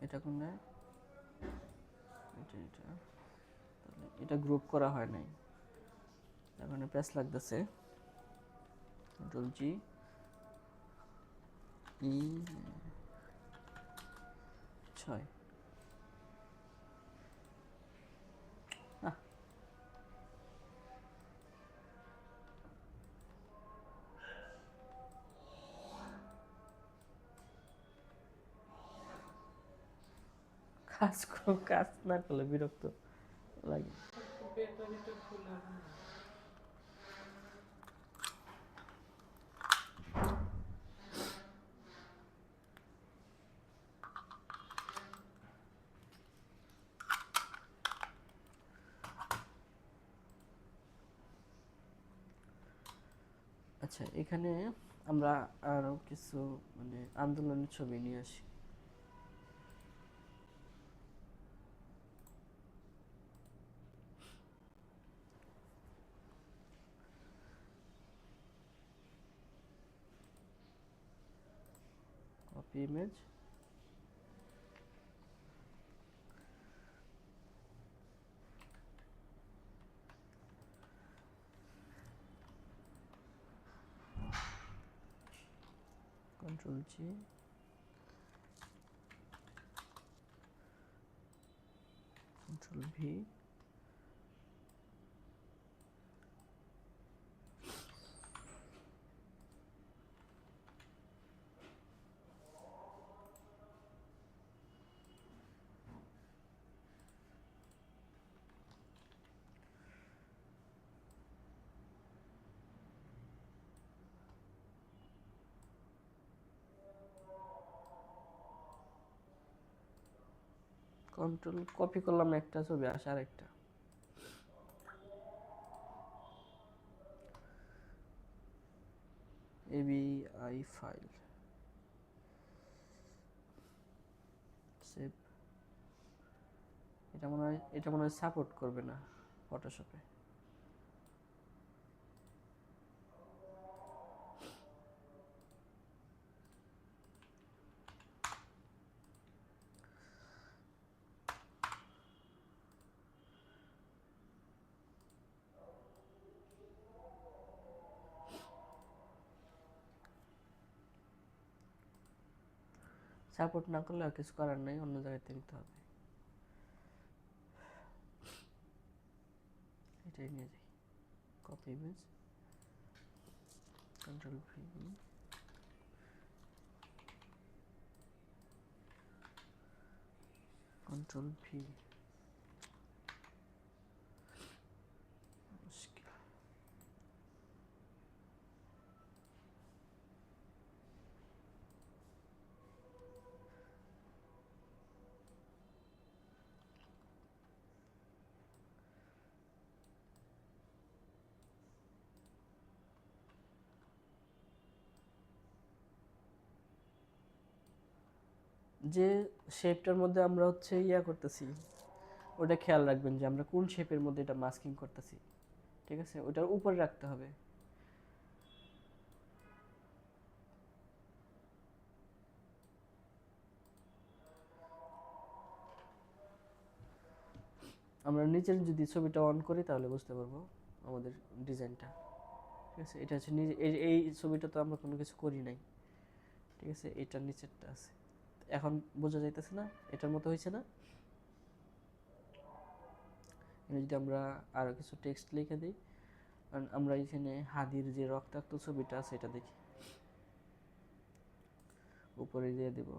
এটা কোনটা? এটা তাহলে এটা গ্রুপ করা হয় নাই, তার মানে প্রেস লাগতেছে। কন্ট্রোল জি, ই 6। কাজ না করলে বিরক্ত লাগে। ব্যাটারিটা খোলা না। আচ্ছা, এখানে আমরা আরো কিছু মানে আন্দোলনের ছবি নিয়ে আসি। কপি ইমেজ, কন্ট্রোল জি, কন্ট্রোল ভি, কন্ট্রোল কপি করলাম একটা ছবি, আসে আরেকটা। ABI file save. এটা মনে হয় সাপোর্ট করবে না ফটোশপে। সাপোর্ট না করলে আর কিছু করার নেই, অন্য জায়গায় নিতে হবে। এটাই নিয়ে যাই, copy image, control V, control V. যে শেপটার মধ্যে আমরা হচ্ছে ইয়া করতেছি, ওটা খেয়াল রাখবেন যে আমরা কোন শেপের মধ্যে এটা মাস্কিং করতেছি, ঠিক আছে? ওটার উপরে রাখতে হবে। আমরা নিচের যদি ছবিটা অন করি তাহলে বুঝতে পারবো আমাদের ডিজাইনটা, ঠিক আছে? এটা হচ্ছে নিজে, এই ছবিটা তো আমরা কোনো কিছু করি নাই, ঠিক আছে? এটার নিচেরটা আছে, এখন বোঝা যাইতেছে না? এটার মতো হয়েছে না? যদি আমরা আরো কিছু টেক্সট লিখে দিই, কারণ আমরা এখানে হাদির যে রক্তাক্ত ছবিটা আছে এটা দেখি, উপরে দিয়ে দিব।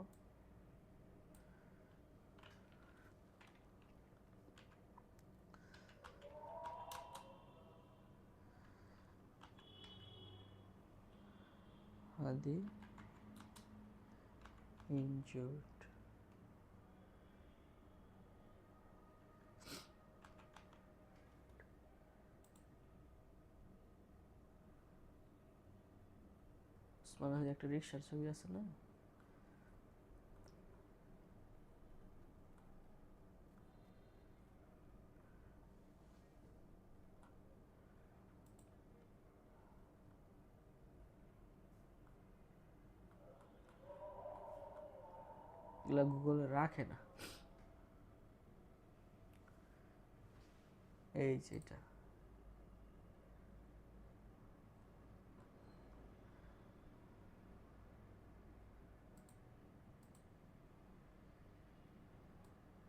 হাদি injured, ওসমান হাদি একটা রিক্সার ছবি আছে না? এগুলা গুগলে রাখে না। এই যে এটা,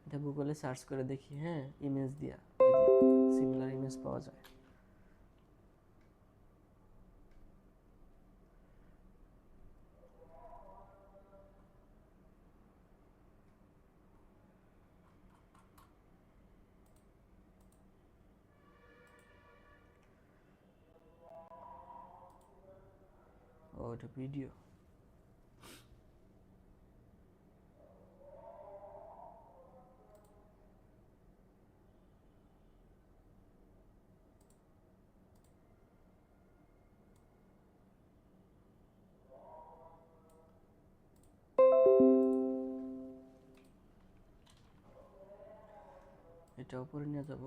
এটা গুগলে সার্চ করে দেখি, হ্যাঁ, ইমেজ দিয়া যদি সিমিলার ইমেজ পাওয়া যায়। ও, এটা ভিডিও। এটা উপরে নিয়ে যাব।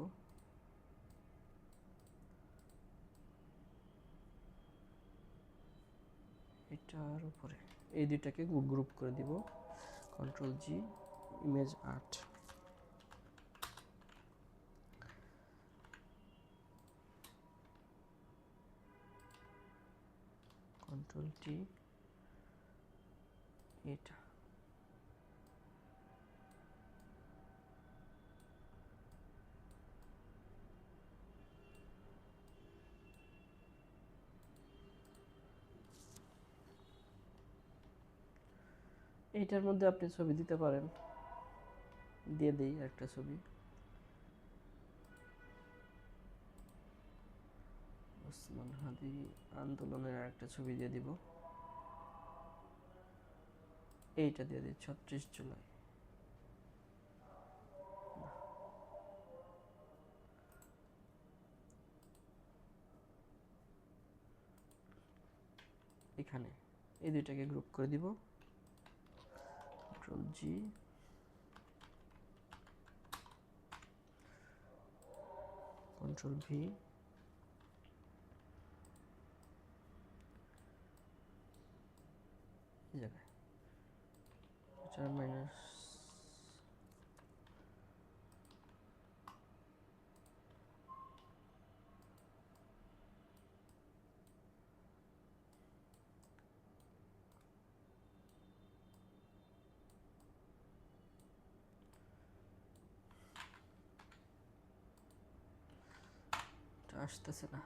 এটার উপরে এই দুইটাকে গ্রুপ করে দিব, কন্ট্রোল জি, ইমেজ 8, কন্ট্রোল টি, এটা এইটার মধ্যে আপনি ছবি দিতে পারেন, দিয়ে দেই একটা ছবি। ওসমান হাদি আন্দোলনের একটা ছবি দিয়ে দিব, এইটা দিয়ে দিই 36 জুলাই। এখানে এই দুইটাকে গ্রুপ করে দিব, কন্ট্রোল জি, কন্ট্রোল ভি, এই জায়গায় এটা মাইনাস, আসতেছে না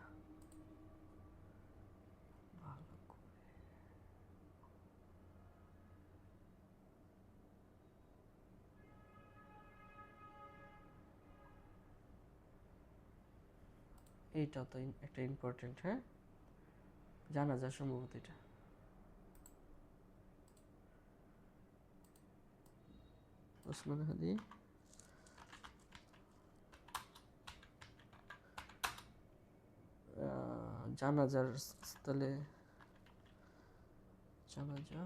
ভালো করে। এইটাও তো একটা ইম্পর্টেন্ট, হ্যাঁ, জানা যায় সম্ভবত এটা। ওসমান হাদি জানাজার স্থলে জানাজা,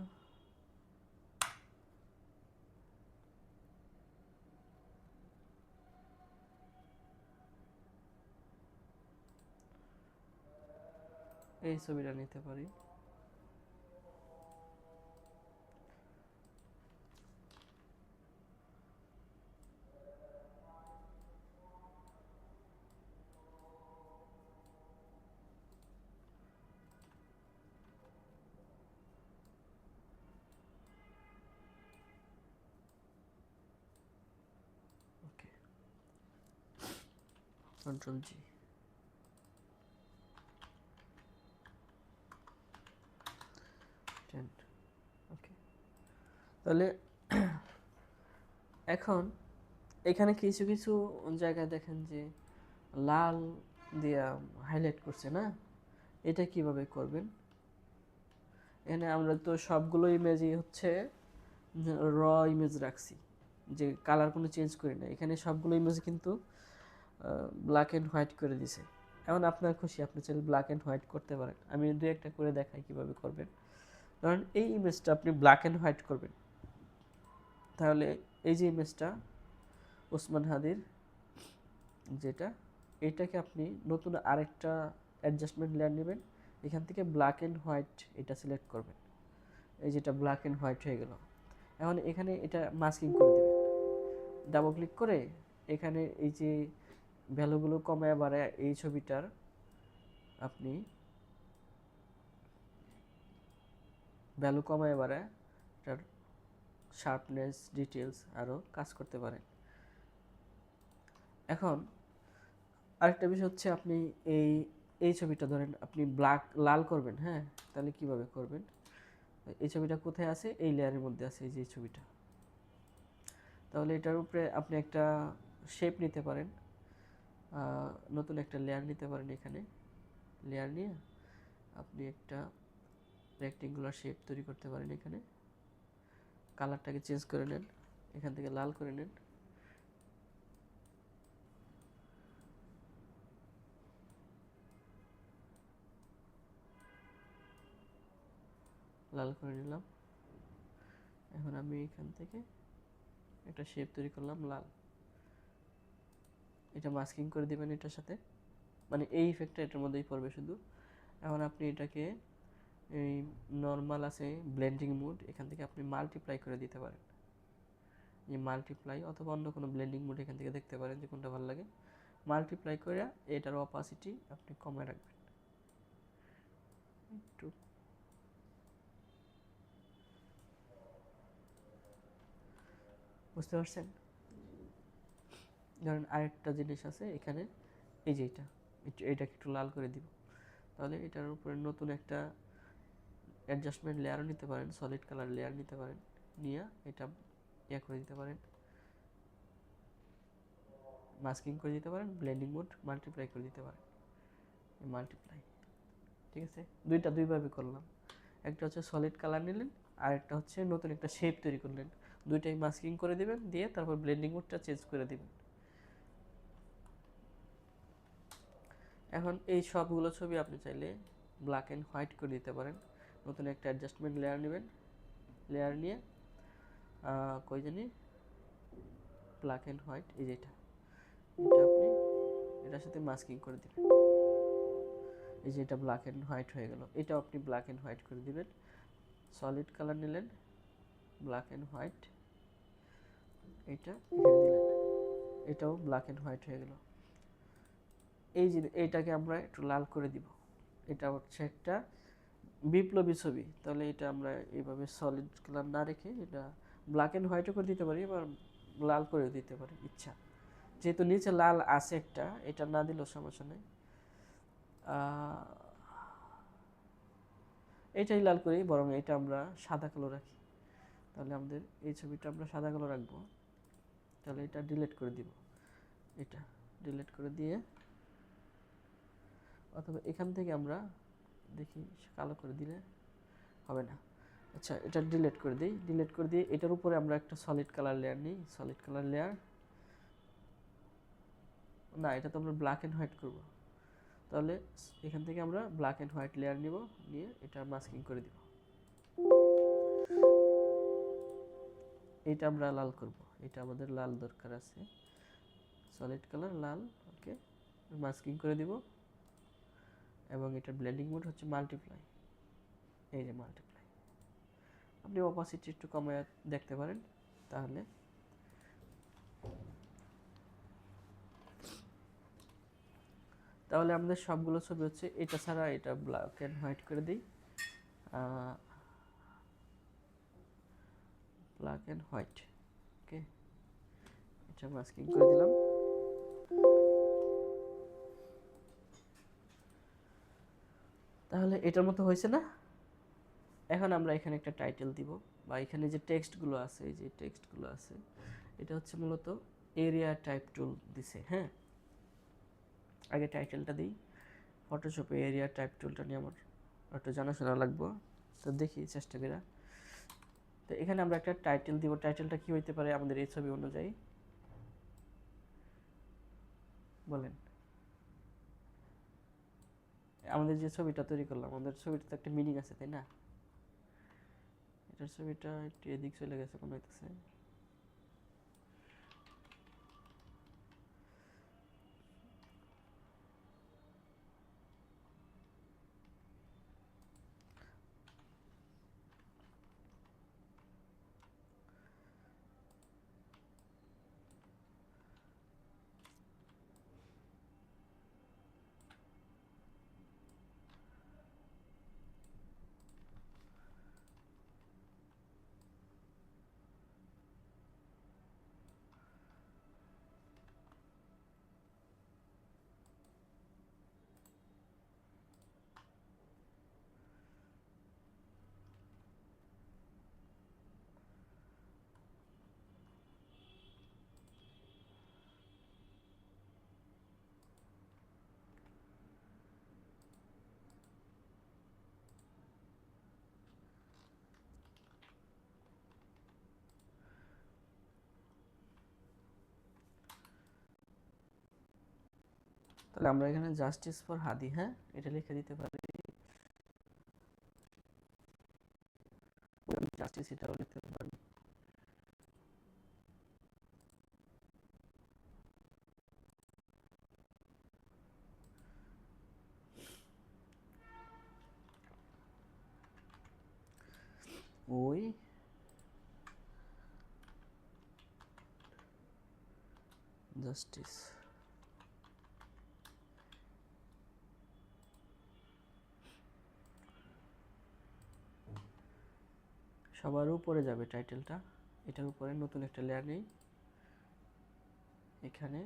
এই ছবিটা নিতে পারি। ওকে, কন্ট্রোল জি, ওকে। তাহলে এখন এখানে কিছু কিছু জায়গায় দেখেন যে লাল দিয়া হাইলাইট করছে না, এটা কিভাবে করবেন? এখানে আমরা তো সবগুলো ইমেজই হচ্ছে র ইমেজ রাখছি, যে কালার কোনো চেঞ্জ করি না। এখানে সবগুলো ইমেজ কিন্তু ব্ল্যাক অ্যান্ড হোয়াইট করে দিছে। এখন আপনার খুশি, আপনি চাইলে ব্ল্যাক অ্যান্ড হোয়াইট করতে পারেন। আমি দু একটা করে দেখাই কিভাবে করবেন। কারণ এই ইমেজটা আপনি ব্ল্যাক অ্যান্ড হোয়াইট করবেন, তাহলে এই যে ইমেজটা ওসমান হাদির যেটা, এটাকে আপনি নতুন আরেকটা অ্যাডজাস্টমেন্ট লেয়ার নেবেন, এখান থেকে ব্ল্যাক অ্যান্ড হোয়াইট এটা সিলেক্ট করবেন। এই যেটা ব্ল্যাক অ্যান্ড হোয়াইট হয়ে গেল। এখন এখানে এটা মাস্কিং করে দেবেন, ডাবল ক্লিক করে এখানে এই যে ভ্যালুগুলো কমায় বাড়ায় এই ছবিটার আপনি ভ্যালু কমায় বাড়ায় এটার শার্পনেস, ডিটেলস আরও কাজ করতে পারেন। এখন আরেকটা বিষয় হচ্ছে, আপনি এই এই ছবিটা ধরেন আপনি লাল করবেন, হ্যাঁ, তাহলে কিভাবে করবেন? এই ছবিটা কোথায় আছে? এই লেয়ারের মধ্যে আছে, এই যে এই ছবিটা। তাহলে এটার উপরে আপনি একটা শেপ নিতে পারেন, নতুন একটা লেয়ার নিতে পারেন। এখানে লেয়ার নিয়ে আপনি একটা রেক্টেঙ্গুলার শেপ তৈরি করতে পারেন। এখানে কালারটাকে চেঞ্জ করে নেন, এখান থেকে লাল করে নেন, লাল করে নিলাম। এখন আমি এখান থেকে একটা শেপ তৈরি করলাম লাল, এটা মাস্কিং করে দিবেন এটার সাথে, মানে এই ইফেক্টটা এটার মধ্যেই পড়বে শুধু। এখন আপনি এটাকে এই নর্মাল আছে ব্লেন্ডিং মোড, এখান থেকে আপনি মাল্টিপ্লাই করে দিতে পারেন। এই মাল্টিপ্লাই অথবা অন্য কোনো ব্লেন্ডিং মোড এখান থেকে দেখতে পারেন যে কোনটা ভালো লাগে। মাল্টিপ্লাই করে এটার অপাসিটি আপনি কমায় রাখবেন একটু। বুঝতে পারছেন? ধরেন আরেকটা জিনিস আছে এখানে, এই যে এইটাকে একটু লাল করে দিব, তাহলে এটার উপরে নতুন একটা অ্যাডজাস্টমেন্ট লেয়ারও নিতে পারেন, সলিড কালার লেয়ার নিতে পারেন, নিয়ে এটা করে দিতে পারেন, মাস্কিং করে দিতে পারেন, ব্লেন্ডিং মোড মাল্টিপ্লাই করে দিতে পারেন। মাল্টিপ্লাই, ঠিক আছে, দুইটা দুইভাবে করলাম। একটা হচ্ছে সলিড কালার নিলেন, আর একটা হচ্ছে নতুন একটা শেপ তৈরি করলেন। দুইটাই মাস্কিং করে দিবেন, দিয়ে তারপর ব্লেন্ডিং মোডটা চেঞ্জ করে দিবেন। এখন এই সবগুলো ছবি আপনি চাইলে ব্ল্যাক অ্যান্ড হোয়াইট করে দিতে পারেন, নতুন একটা অ্যাডজাস্টমেন্ট লেয়ার নেবেন, লেয়ার নিয়ে কই জানি ব্ল্যাক অ্যান্ড হোয়াইট, এই যেটা, এটা আপনি এটার সাথে মাস্কিং করে দিবেন। এই যে এটা ব্ল্যাক অ্যান্ড হোয়াইট হয়ে গেল, এটাও আপনি ব্ল্যাক অ্যান্ড হোয়াইট করে দিবেন। সলিড কালার নিলেন, ব্ল্যাক অ্যান্ড হোয়াইট, এটা এখানে দিলেন, এটাও ব্ল্যাক অ্যান্ড হোয়াইট হয়ে গেল। এই যে এইটাকে আমরা একটু লাল করে দিব, এটা হচ্ছে একটা বিপ্লবী ছবি, তাহলে এটা আমরা এইভাবে সলিড কালার না রেখে এটা ব্ল্যাক অ্যান্ড হোয়াইটও করে দিতে পারি, আবার লাল করে দিতে পারি ইচ্ছা। যেহেতু নিচে লাল আছে একটা, এটা না দিলেও সমস্যা নেই, এটাই লাল করি, বরং এটা আমরা সাদা কালো রাখি। তাহলে আমাদের এই ছবিটা আমরা সাদা কালো রাখবো। তাহলে এটা ডিলিট করে দিব, এটা ডিলিট করে দিয়ে, অথবা এখান থেকে আমরা দেখি কালো করে দিলে হবে না। আচ্ছা, এটা ডিলিট করে দিই, ডিলিট করে দিয়ে এটার উপরে আমরা একটা সলিড কালার লেয়ার নিই, সলিড কালার লেয়ার, না এটা তো আমরা ব্ল্যাক অ্যান্ড হোয়াইট করব। তাহলে এখান থেকে আমরা ব্ল্যাক অ্যান্ড হোয়াইট লেয়ার নিব, নিয়ে এটা মাস্কিং করে দিব। এটা আমরা লাল করব, এটা আমাদের লাল দরকার আছে, সলিড কালার লাল, ওকে, মাস্কিং করে দিব। এবং এটার ব্লেন্ডিং মোড হচ্ছে মাল্টিপ্লাই, এই যে মাল্টিপ্লাই। আপনি অপাসিটি একটু কমায় দেখতে পারেন, তাহলে তাহলে আমাদের সবগুলো ছবি হচ্ছে, এটা ছাড়া এটা ব্ল্যাক অ্যান্ড হোয়াইট করে দিই, ব্ল্যাক অ্যান্ড হোয়াইট, ওকে, এটা মাস্কিং করে দিলাম। তাহলে এটার মতো হয়েছে না? এখন আমরা এখানে একটা টাইটেল দিব, বা এখানে যে টেক্সটগুলো আছে, এই যে টেক্সটগুলো আছে, এটা হচ্ছে মূলত এরিয়া টাইপ টুল দিছে। হ্যাঁ, আগে টাইটেলটা দিই। ফটোশপে এরিয়া টাইপ টুলটা নিয়ে আমার একটু জানাশোনা লাগবে, তো দেখি চেষ্টা করা। তো এখানে আমরা একটা টাইটেল দিব, টাইটেলটা কি হইতে পারে আমাদের এই ছবি অনুযায়ী বলেন। আমাদের যে ছবিটা তৈরি করলাম, আমাদের ছবিটা তো একটা মিনিং আছে, তাই না? এটার ছবিটা একটু এদিক চলে গেছে মনে হইতেছে। তাহলে আমরা এখানে জাস্টিস ফর হাদি, হ্যাঁ, এটা লিখে দিতে পারি, জাস্টিস এটাও লিখতে পারি। ওই জাস্টিস, সবার উপরে যাবে টাইটেলটা, এটার উপরে নতুন একটা লেয়ার নেই, এখানে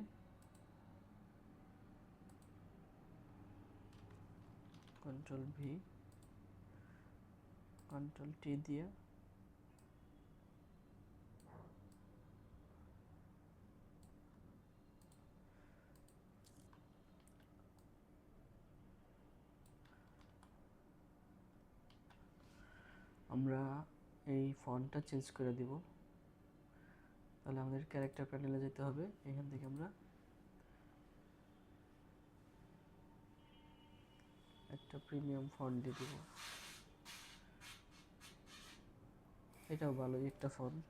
কন্ট্রোল ভি কন্ট্রোল টি দিয়ে আমরা এই ফন্টটা চেঞ্জ করে দিব। তাহলে আমাদের ক্যারেক্টার প্যানেলে যেতে হবে, এখান থেকে আমরা একটা প্রিমিয়াম ফন্ট দিয়ে দিব, এটাও ভালোই একটা ফন্ট।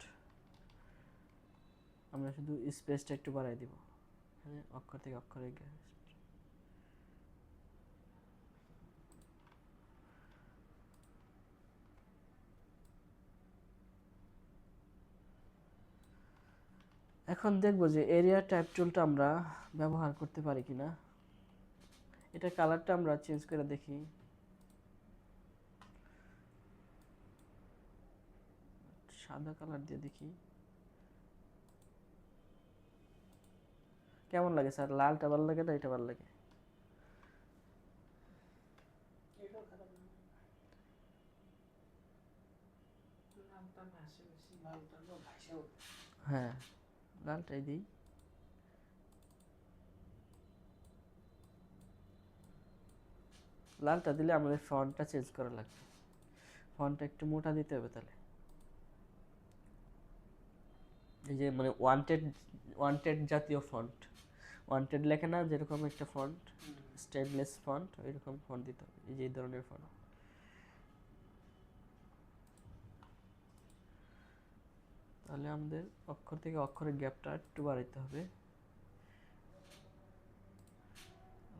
আমরা শুধু স্পেসটা একটু বাড়াই দিব, হ্যাঁ, অক্ষর থেকে অক্ষরে গিয়ে। এখন দেখবো যে এরিয়া টাইপ টুলটা আমরা ব্যবহার করতে পারি কিনা। এটা কালারটা আমরা চেঞ্জ করে দেখি। সাদা কালার দিয়ে দেখি কেমন লাগে স্যার। লালটা ভালো লাগে না এটা ভালো লাগে? এটাও খারাপ না। লালটা ভাসে বেশি। লালটা তো ভাইসা উঠে। হ্যাঁ, লালটাই দিই। লালটা দিলে আমাদের ফন্টটা চেঞ্জ করা লাগবে, ফন্টটা একটু মোটা দিতে হবে। তাহলে এই যে মানে ওয়ান্টেড ওয়ান্টেড জাতীয় ফন্ট, ওয়ান্টেড লেখে না যেরকম একটা ফন্ট, স্টেনলেস ফন্ট, ওইরকম ফন্ট দিতে হবে। এই যে এই ধরনের ফন্ট। তাহলে আমাদের অক্ষর থেকে অক্ষরের গ্যাপটা একটু বাড়াইতে হবে।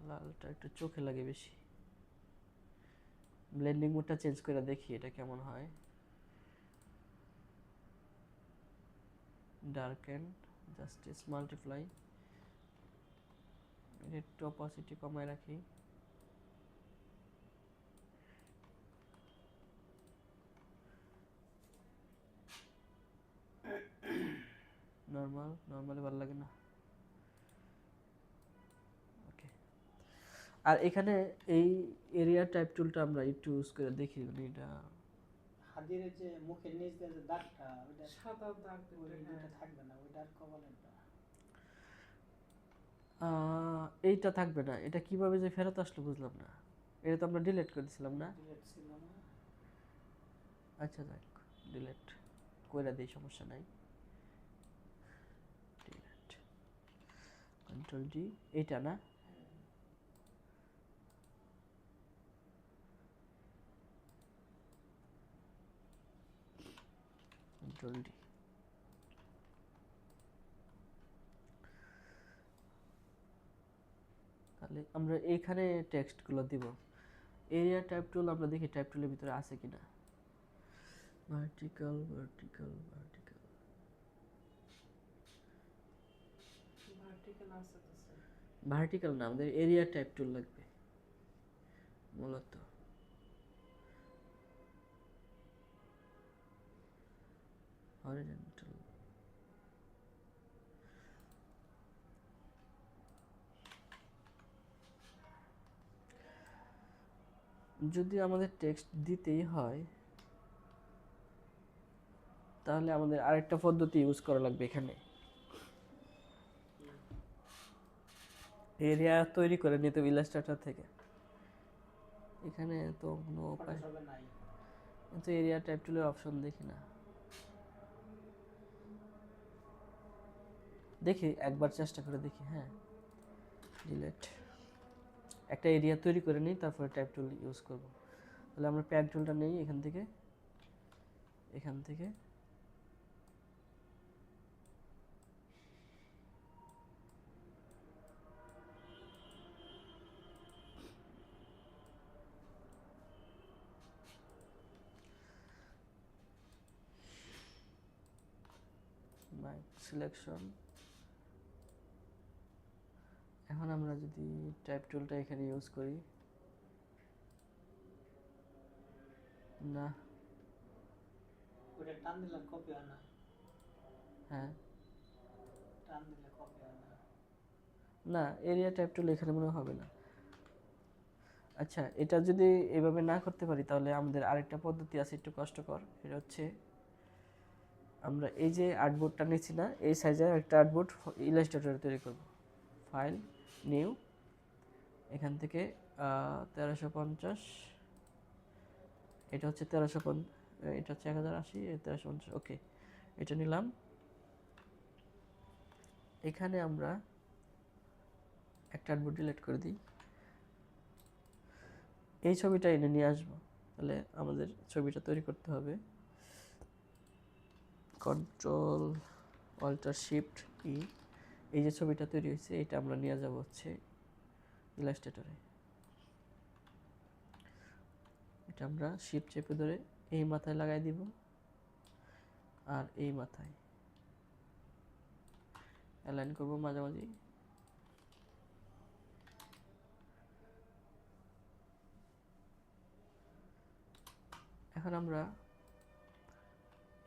লালটা একটু চোখে লাগে বেশি। ব্লেন্ডিং মোডটা চেঞ্জ করে দেখি এটা কেমন হয়। ডার্কেন, জাস্টিস, মাল্টিপ্লাই, একটু অপাসিটি কমায় রাখি। নর্মালি ভালো লাগে না। ওকে। আর এখানে এই এরিয়া টাইপ টুলটা আমরা একটু ইউজ করে দেখি, মানে এটা হাতের যে মুখের নিচ দিয়ে যে দাগটা, ওইটা সাদা দাগ ওই দুটো, দুটো হ্যাঁ। থাকবে না, ওইটা আর কপালেরটা। এইটা থাকবে না। এটা কিভাবে যে ফেরত আসলো বুঝলাম না। এটা তো আমরা ডিলিট করে দিছিলাম না? ডিলেট ছিল না। আচ্ছা যাক, ডিলিট কইরা দিই, সমস্যা নাই। ডিলিট, কন্ট্রোল ডি, এইটা না? Control D. তাহলে আমরা এইখানে টেক্সটগুলো দিব। এরিয়া টাইপ টুল আমরা দেখি টাইপ টুলের ভিতরে আছে কিনা। ভার্টিক্যাল, ভার্টিক্যাল, ভার্টিক্যাল, ভার্টিক্যাল আছে তো স্যার। ভার্টিক্যাল না, আমাদের এরিয়া টাইপ টুল লাগবে মূলত। হরিজন্টাল, যদি আমাদের টেক্সট দিতেই হয় তাহলে আমাদের আরেকটা পদ্ধতি ইউজ করা লাগবে এখানে। এরিয়া তৈরি করে নিতে হবে ইলাস্ট্রেটর থেকে। এখানে তো কোনো উপায়, ফটোশপে নাই। কিন্তু এরিয়া টাইপ টুলের অপশন দেখি না। দেখি একবার চেষ্টা করে দেখি। হ্যাঁ, ডিলিট, একটা এরিয়া তৈরি করে নিই, তারপরে টাইপ টুল ইউজ করব। তাহলে আমরা প্যান টুলটা নেই এখান থেকে, এখান থেকে মাইক সিলেকশন। এখন আমরা যদি টাইপ টুলটা এখানে ইউজ করি, না, ওটা টান দিলে কপি হয় না। হ্যাঁ, টান দিলে কপি হয় না। না, এরিয়া টাইপ টুল এখানে মনে হবে না। আচ্ছা, এটা যদি এভাবে না করতে পারি তাহলে আমাদের আরেকটা পদ্ধতি আছে, একটু কষ্টকর। এটা হচ্ছে আমরা এই যে আর্টবোর্ডটা নিচ্ছি না, এই সাইজের একটা আর্টবোর্ড ইলাস্ট্রেটরে তৈরি করব। ফাইল, নিউ, এখান থেকে 1350, এটা হচ্ছে 1350, এটা হচ্ছে 1080, 1350। ওকে, এটা নিলাম। এখানে আমরা একটা আর্টবোর্ড ডিলিট করে দিই, এই ছবিটা এনে নিয়ে আসবো। তাহলে আমাদের ছবিটা তৈরি করতে হবে। কন্ট্রোল অল্টার শিফট ই, এই যে ছবিটা তৈরি হয়েছে এটা আমরা নিয়ে যাব হচ্ছে ইলাস্ট্রেটরে। এটা আমরা শিফট চেপে ধরে এই মাথায় লাগাই দিব আর এই মাথায় অ্যালাইন করব মাঝামাঝি। এখন আমরা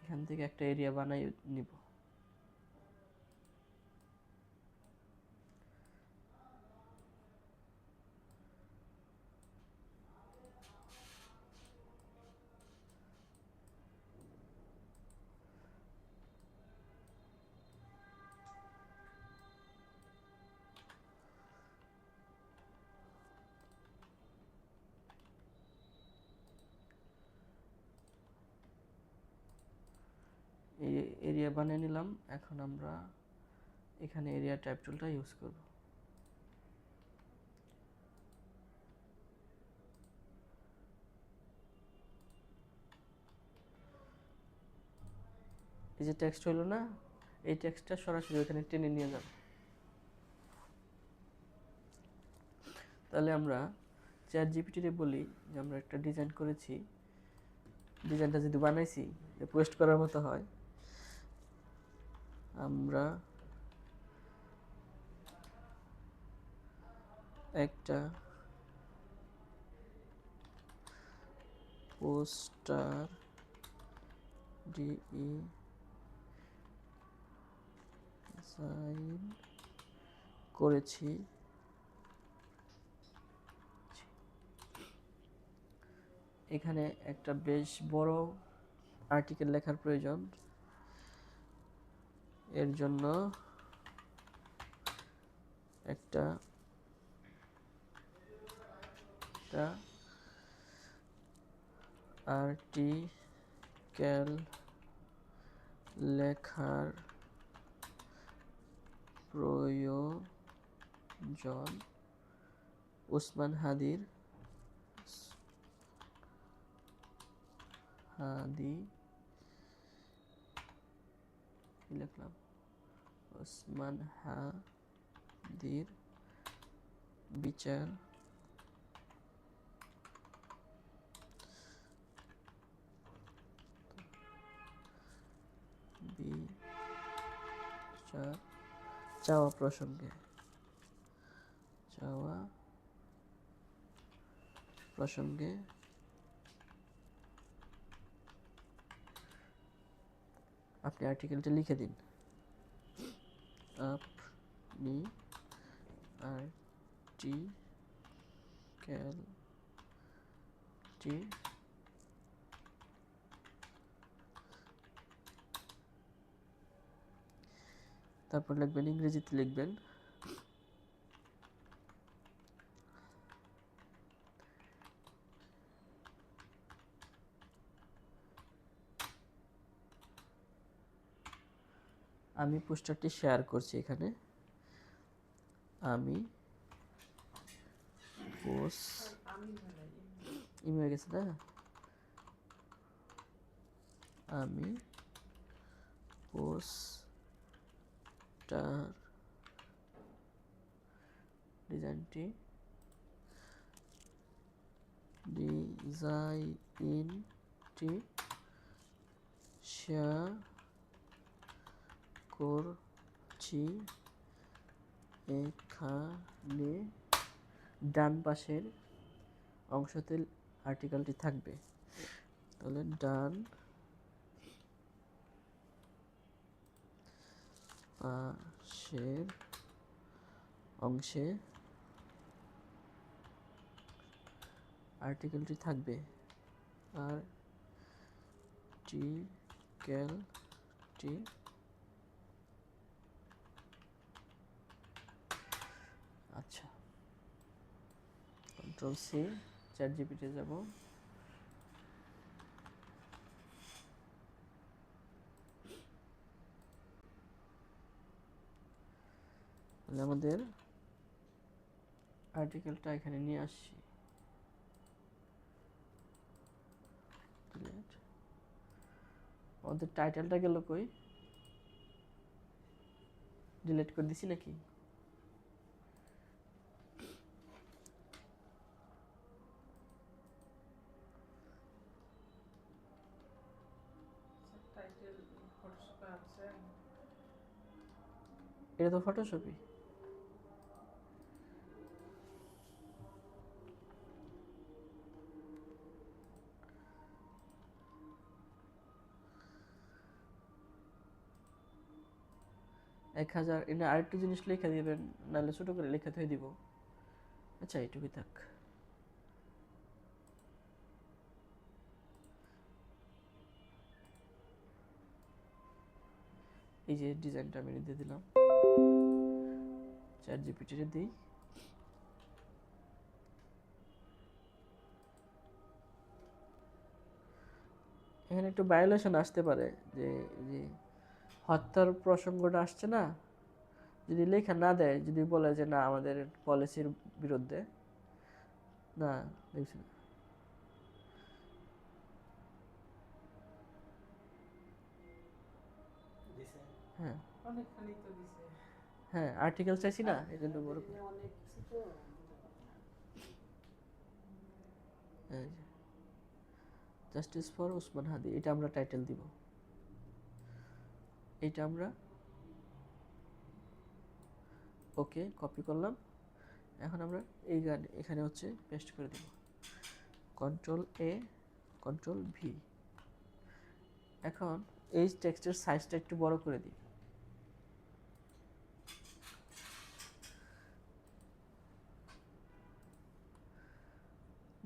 এখান থেকে একটা এরিয়া বানাই নিব। এই এরিয়া বানিয়ে নিলাম। এখন আমরা এখানে এরিয়া টাইপ টুলটা ইউজ করব। এই যে টেক্সট হলো না, এই টেক্সটটা সরাসরি ওখানে টেনে নিয়ে যাব। তাহলে আমরা চ্যাট জিপিটিতে বলি যে আমরা একটা ডিজাইন করেছি, ডিজাইনটা যদি বানাইছি পোস্ট করার মতো হয়, আমরা একটা পোস্টার ডিজাইন করেছি। এখানে একটা বেশ বড় আর্টিকেল লেখার প্রয়োজন। এর জন্য একটা আর্টিকেল লেখার প্রয়োজন ওসমান হাদি লিখলাম ওসমান হাদির বিচার চাওয়া প্রসঙ্গে আপনি আর্টিকেলটা লিখে দিন। আপনি আর্টিকেলটি তারপর লিখবেন, ইংরেজিতে লিখবেন আমি পোস্টারটি শেয়ার করছি এখানে। আমি হয়ে গেছে না? আমি পোস্টার ডিজাইনটি শেয়ার করছি। এখানে ডান পাশের অংশতে আর্টিকেলটি থাকবে। তাহলে ডান পাশের অংশে আর্টিকেলটি থাকবে। আর্টিকেলটি আচ্ছা, কন্ট্রোল সি, চ্যাট জিপিটি যাব। আমাদের আর্টিকেলটা এখানে নিয়ে আসছি। আমাদের টাইটেলটা গেল কই? ডিলিট করে দিছি নাকি? টাইটেল ফটোশপে আছে। এটা তো ফটোশপই। এক হাজার, এটা আরেকটু জিনিস লিখে দিবেন, নাহলে ছোট করে লিখে থয়ে দিব। আচ্ছা এইটুকুই থাক। এই যে ডিজাইনটা আমি দিয়ে দিলাম, চ্যাট জিপিটিতে দিই। এখানে একটু ভায়োলেশন আসতে পারে, যে যে হত্যার প্রসঙ্গটা আসছে না, যদি লেখা না দেয়, যদি বলে যে না আমাদের পলিসির বিরুদ্ধে, না দেখছি না। দিছে। হ্যাঁ অনেকখানি তো দিছে। হ্যাঁ, আর্টিকেল চাইছি না, এই জন্য বড় এই যে অনেক কিছু তো দিতে পারে না। জাস্টিস ফর ওসমান হাদি, এটা আমরা টাইটেল দিব। এটা আমরা ওকে কপি করলাম। এখন আমরা এই গান এখানে হচ্ছে পেস্ট করে দেব, কন্ট্রোল এ, কন্ট্রোল ভি। এখন এই টেক্সটের সাইজটা একটু বড় করে দিই।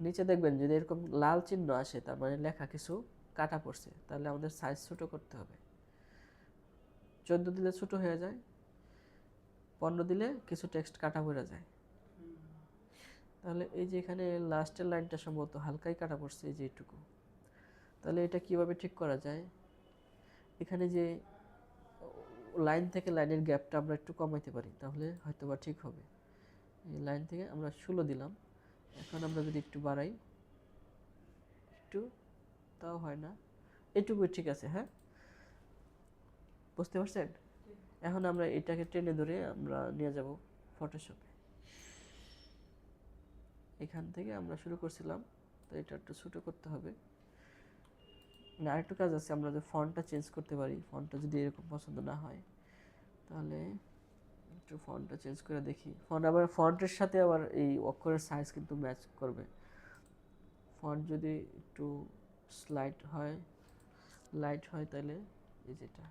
নিচে দেখবেন যদি এরকম লাল চিহ্ন আসে, তার মানে লেখা কিছু কাটা পড়ছে, তাহলে আমাদের সাইজ ছোট করতে হবে। 14 দিলে ছোট হয়ে যায়, 15 দিলে কিছু টেক্সট কাটা পড়ে যায়। তাহলে এই যে এখানে লাস্টের লাইনটা সম্ভবত হালকাই কাটা পড়ছে, এই যে এইটুকু। তাহলে এটা কিভাবে ঠিক করা যায়? এখানে যে লাইন থেকে লাইনের গ্যাপটা আমরা একটু কমাইতে পারি, তাহলে হয়তো বা ঠিক হবে। এই লাইন থেকে আমরা 16 দিলাম, এখন আমরা যদি একটু বাড়াই, একটু, তাও হয় না, এটুকুই ঠিক আছে। হ্যাঁ, বুঝতে পারছেন? এখন আমরা এটাকে টেনে ধরে আমরা নিয়ে যাব ফটোশপে। এখান থেকে আমরা শুরু করছিলাম, তো এটা একটু ছোটো করতে হবে। মানে আরেকটু কাজ আছে, আমরা যে ফন্টটা চেঞ্জ করতে পারি। ফন্টটা যদি এরকম পছন্দ না হয়, তাহলে একটু ফন্টটা চেঞ্জ করে দেখি। ফন্ট আবার ফন্টের সাথে আবার এই অক্ষরের সাইজ কিন্তু ম্যাচ করবে। ফন্ট যদি একটু স্লাইড হয়, লাইট হয়, তাহলে এই যেটা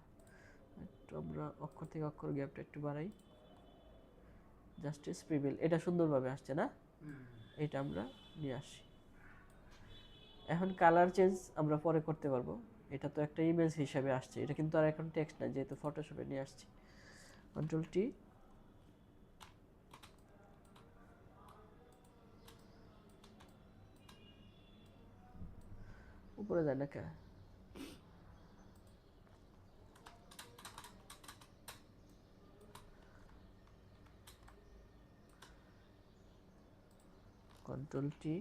একটু আমরা অক্ষর থেকে অক্ষর গ্যাপটা একটু বাড়াই। জাস্টিস প্রিভেল, এটা সুন্দরভাবে আসছে না? এটা আমরা নিয়ে আসি। এখন কালার চেঞ্জ আমরা পরে করতে পারবো, এটা তো একটা ইমেজ হিসাবে আসছে, এটা কিন্তু আর এখন টেক্সট না, যেহেতু ফটোশপে নিয়ে আসছি। কন্ট্রোল টি, উপরে যায় না কে? কন্ট্রোল টি,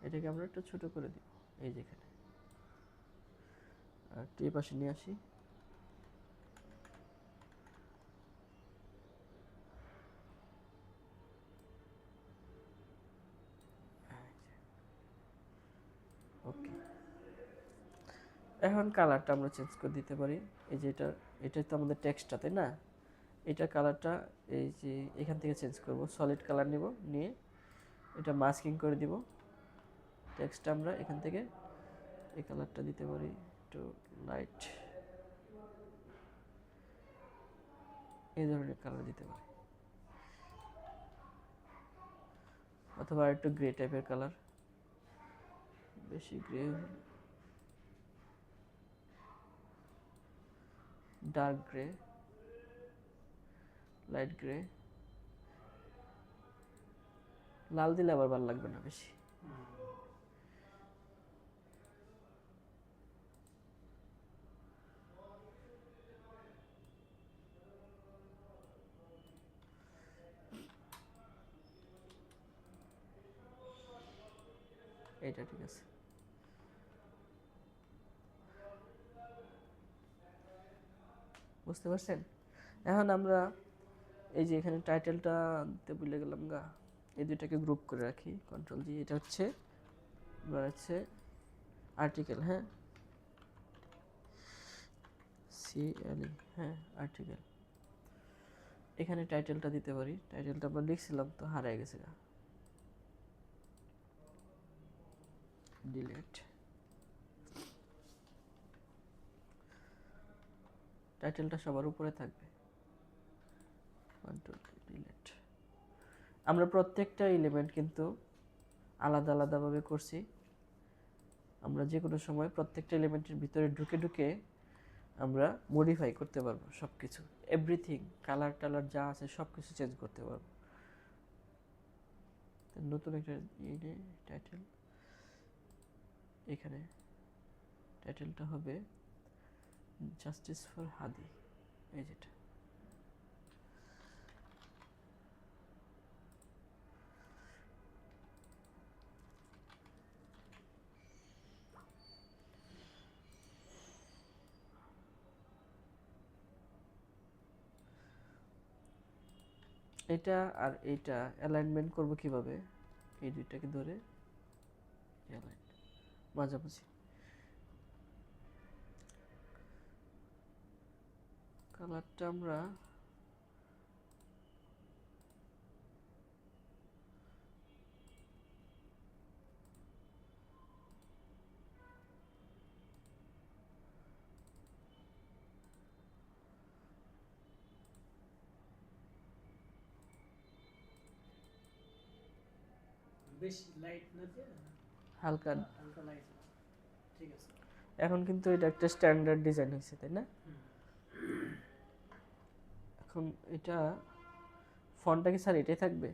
এটাকে আমরা একটু ছোট করে দিই, এই যেখানে। আর টি পাশে নিয়ে আসি। ওকে, এখন কালারটা আমরা চেঞ্জ করে দিতে পারি। এই যে এটা তো আমাদের টেক্সটটা, তাই না? এটার কালারটা এই যে এখান থেকে চেঞ্জ করব, সলিড কালার নিব, নিয়ে এটা মাস্কিং করে দিব। টেক্সটটা আমরা এখান থেকে এই কালারটা দিতে পারি, একটু লাইট, এই ধরনের কালার দিতে পারি, অথবা একটু গ্রে টাইপের কালার, বেশি grey, dark grey, light grey. লাল দিলে আবার ভালো লাগবে না বেশি। এইটা ঠিক আছে। বুঝতে পারছেন? এখন আমরা এই যে এখানে টাইটেলটা দিতে ভুলে গেলাম গা, এই দুইটাকে গ্রুপ করে রাখি, কন্ট্রোল জি। এটা হচ্ছে আর্টিকেল, হ্যাঁ, সিএলই, হ্যাঁ আর্টিকেল। এখানে টাইটেলটা দিতে পারি, টাইটেলটা আমরা লিখছিলাম তো হারিয়ে গেছে গা, ডিলিট। টাইটেলটা সবার উপরে থাকবে, কন্ট্রোল ডিলিট। আমরা প্রত্যেকটা এলিমেন্ট কিন্তু আলাদা আলাদাভাবে করছি। আমরা যে কোনো সময় প্রত্যেকটা এলিমেন্টের ভিতরে ঢুকে ঢুকে আমরা মডিফাই করতে পারবো সব কিছু, এভরিথিং, কালার টালার যা আছে সব কিছু চেঞ্জ করতে পারবো। নতুন একটা টাইটেল, এখানে টাইটেলটা হবে জাস্টিস ফর হাদি, এই যেটা। এটা আর এটা অ্যালাইনমেন্ট করব কিভাবে, এই দুইটাকে ধরে অ্যালাইন, মাঝামাঝি। কালারটা আমরা বেশি লাইট না দিয়ে হালকা, হালকা লাইট, ঠিক আছে। এখন কিন্তু এটা একটা স্ট্যান্ডার্ড ডিজাইন হয়েছে, তাই না? এখন এটা ফন্টটা কি স্যার এটাই থাকবে?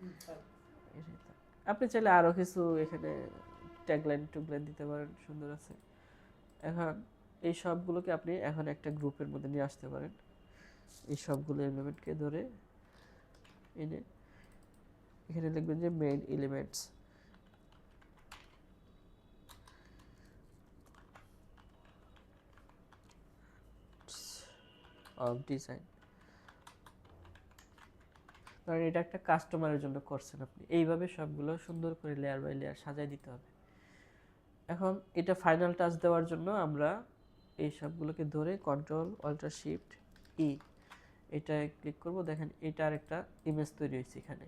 এটাই থাকবে। আপনি চাইলে আরও কিছু এখানে ট্যাগলাইন টুগলাইন দিতে পারেন, সুন্দর আছে। এখন এই সবগুলোকে আপনি এখন একটা গ্রুপের মধ্যে নিয়ে আসতে পারেন, এই সবগুলো এলিমেন্টকে ধরে এনে এখানে লিখবেন যে মেইন এলিমেন্টস, অফ ডিজাইন। কারণ এটা একটা কাস্টমারের জন্য করছেন আপনি, এইভাবে সবগুলো সুন্দর করে লেয়ার বাই লেয়ার সাজাই দিতে হবে। এখন এটা ফাইনাল টাচ দেওয়ার জন্য আমরা এই সবগুলোকে ধরে কন্ট্রোল অল্টার শিফট ই, এটা ক্লিক করব, দেখেন এটা আরেকটা ইমেজ তৈরি হয়েছে এখানে।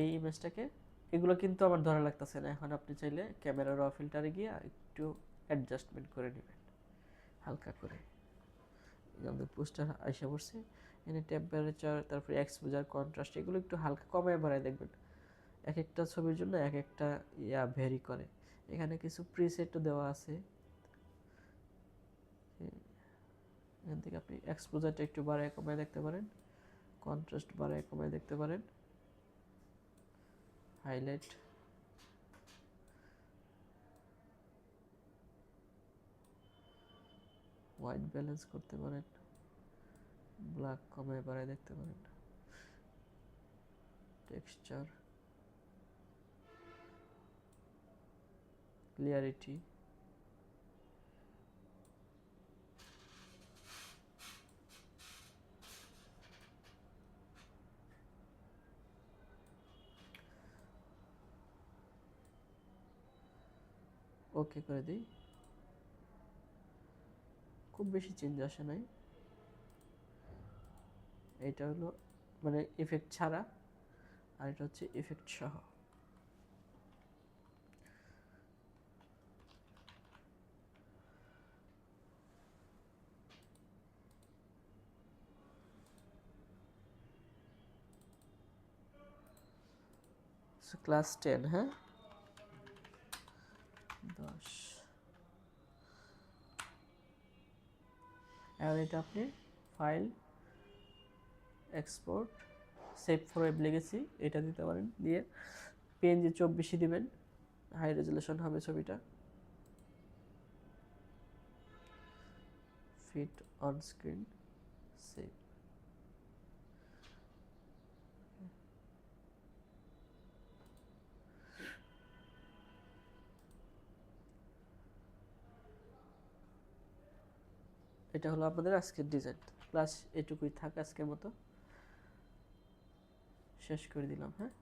এই ইমেজটাকে, এগুলো কিন্তু আমার ধরা লাগতেছে না, এখন আপনি চাইলে ক্যামেরা র ফিল্টারে গিয়ে একটু অ্যাডজাস্টমেন্ট করে নেবেন হালকা করে। আমাদের পোস্টার আইসা পড়ছে, এখানে টেম্পারেচার, তারপরে এক্সপোজার, কন্ট্রাস্ট, এগুলো একটু হালকা কমায় বাড়ায় দেখবেন, এক একটা ছবির জন্য এক একটা ভ্যারি করে। এখানে কিছু প্রিসেটও দেওয়া আছে, এখান থেকে আপনি এক্সপোজারটা একটু বাড়ায় কমায় দেখতে পারেন, কন্ট্রাস্ট বাড়ায় কমায় দেখতে পারেন, হাইলাইট, হোয়াইট ব্যালেন্স করতে পারেন, ব্ল্যাক কমায় বাড়ায় দেখতে পারেন, টেক্সচার, ক্লিয়ারিটি, ওকে করে দিই। খুব বেশি চেঞ্জ আসে নাই, এটা হলো মানে ইফেক্ট ছাড়া, আর এটা হচ্ছে ইফেক্ট সহ। ক্লাস 10, হ্যাঁ 10। এখন এটা আপনি file, export, save for web লিখেছি, এটা দিতে পারেন, দিয়ে পিএনজি 24 দিবেন, হাই রেজুলেশন হবে ছবিটা, ফিট অন স্ক্রিন, সেভ। এটা হলো আপনাদের আজকের ডিজাইন। প্লাস এটুকুই থাক আজকের মতো, শেষ করে দিলাম। হ্যাঁ।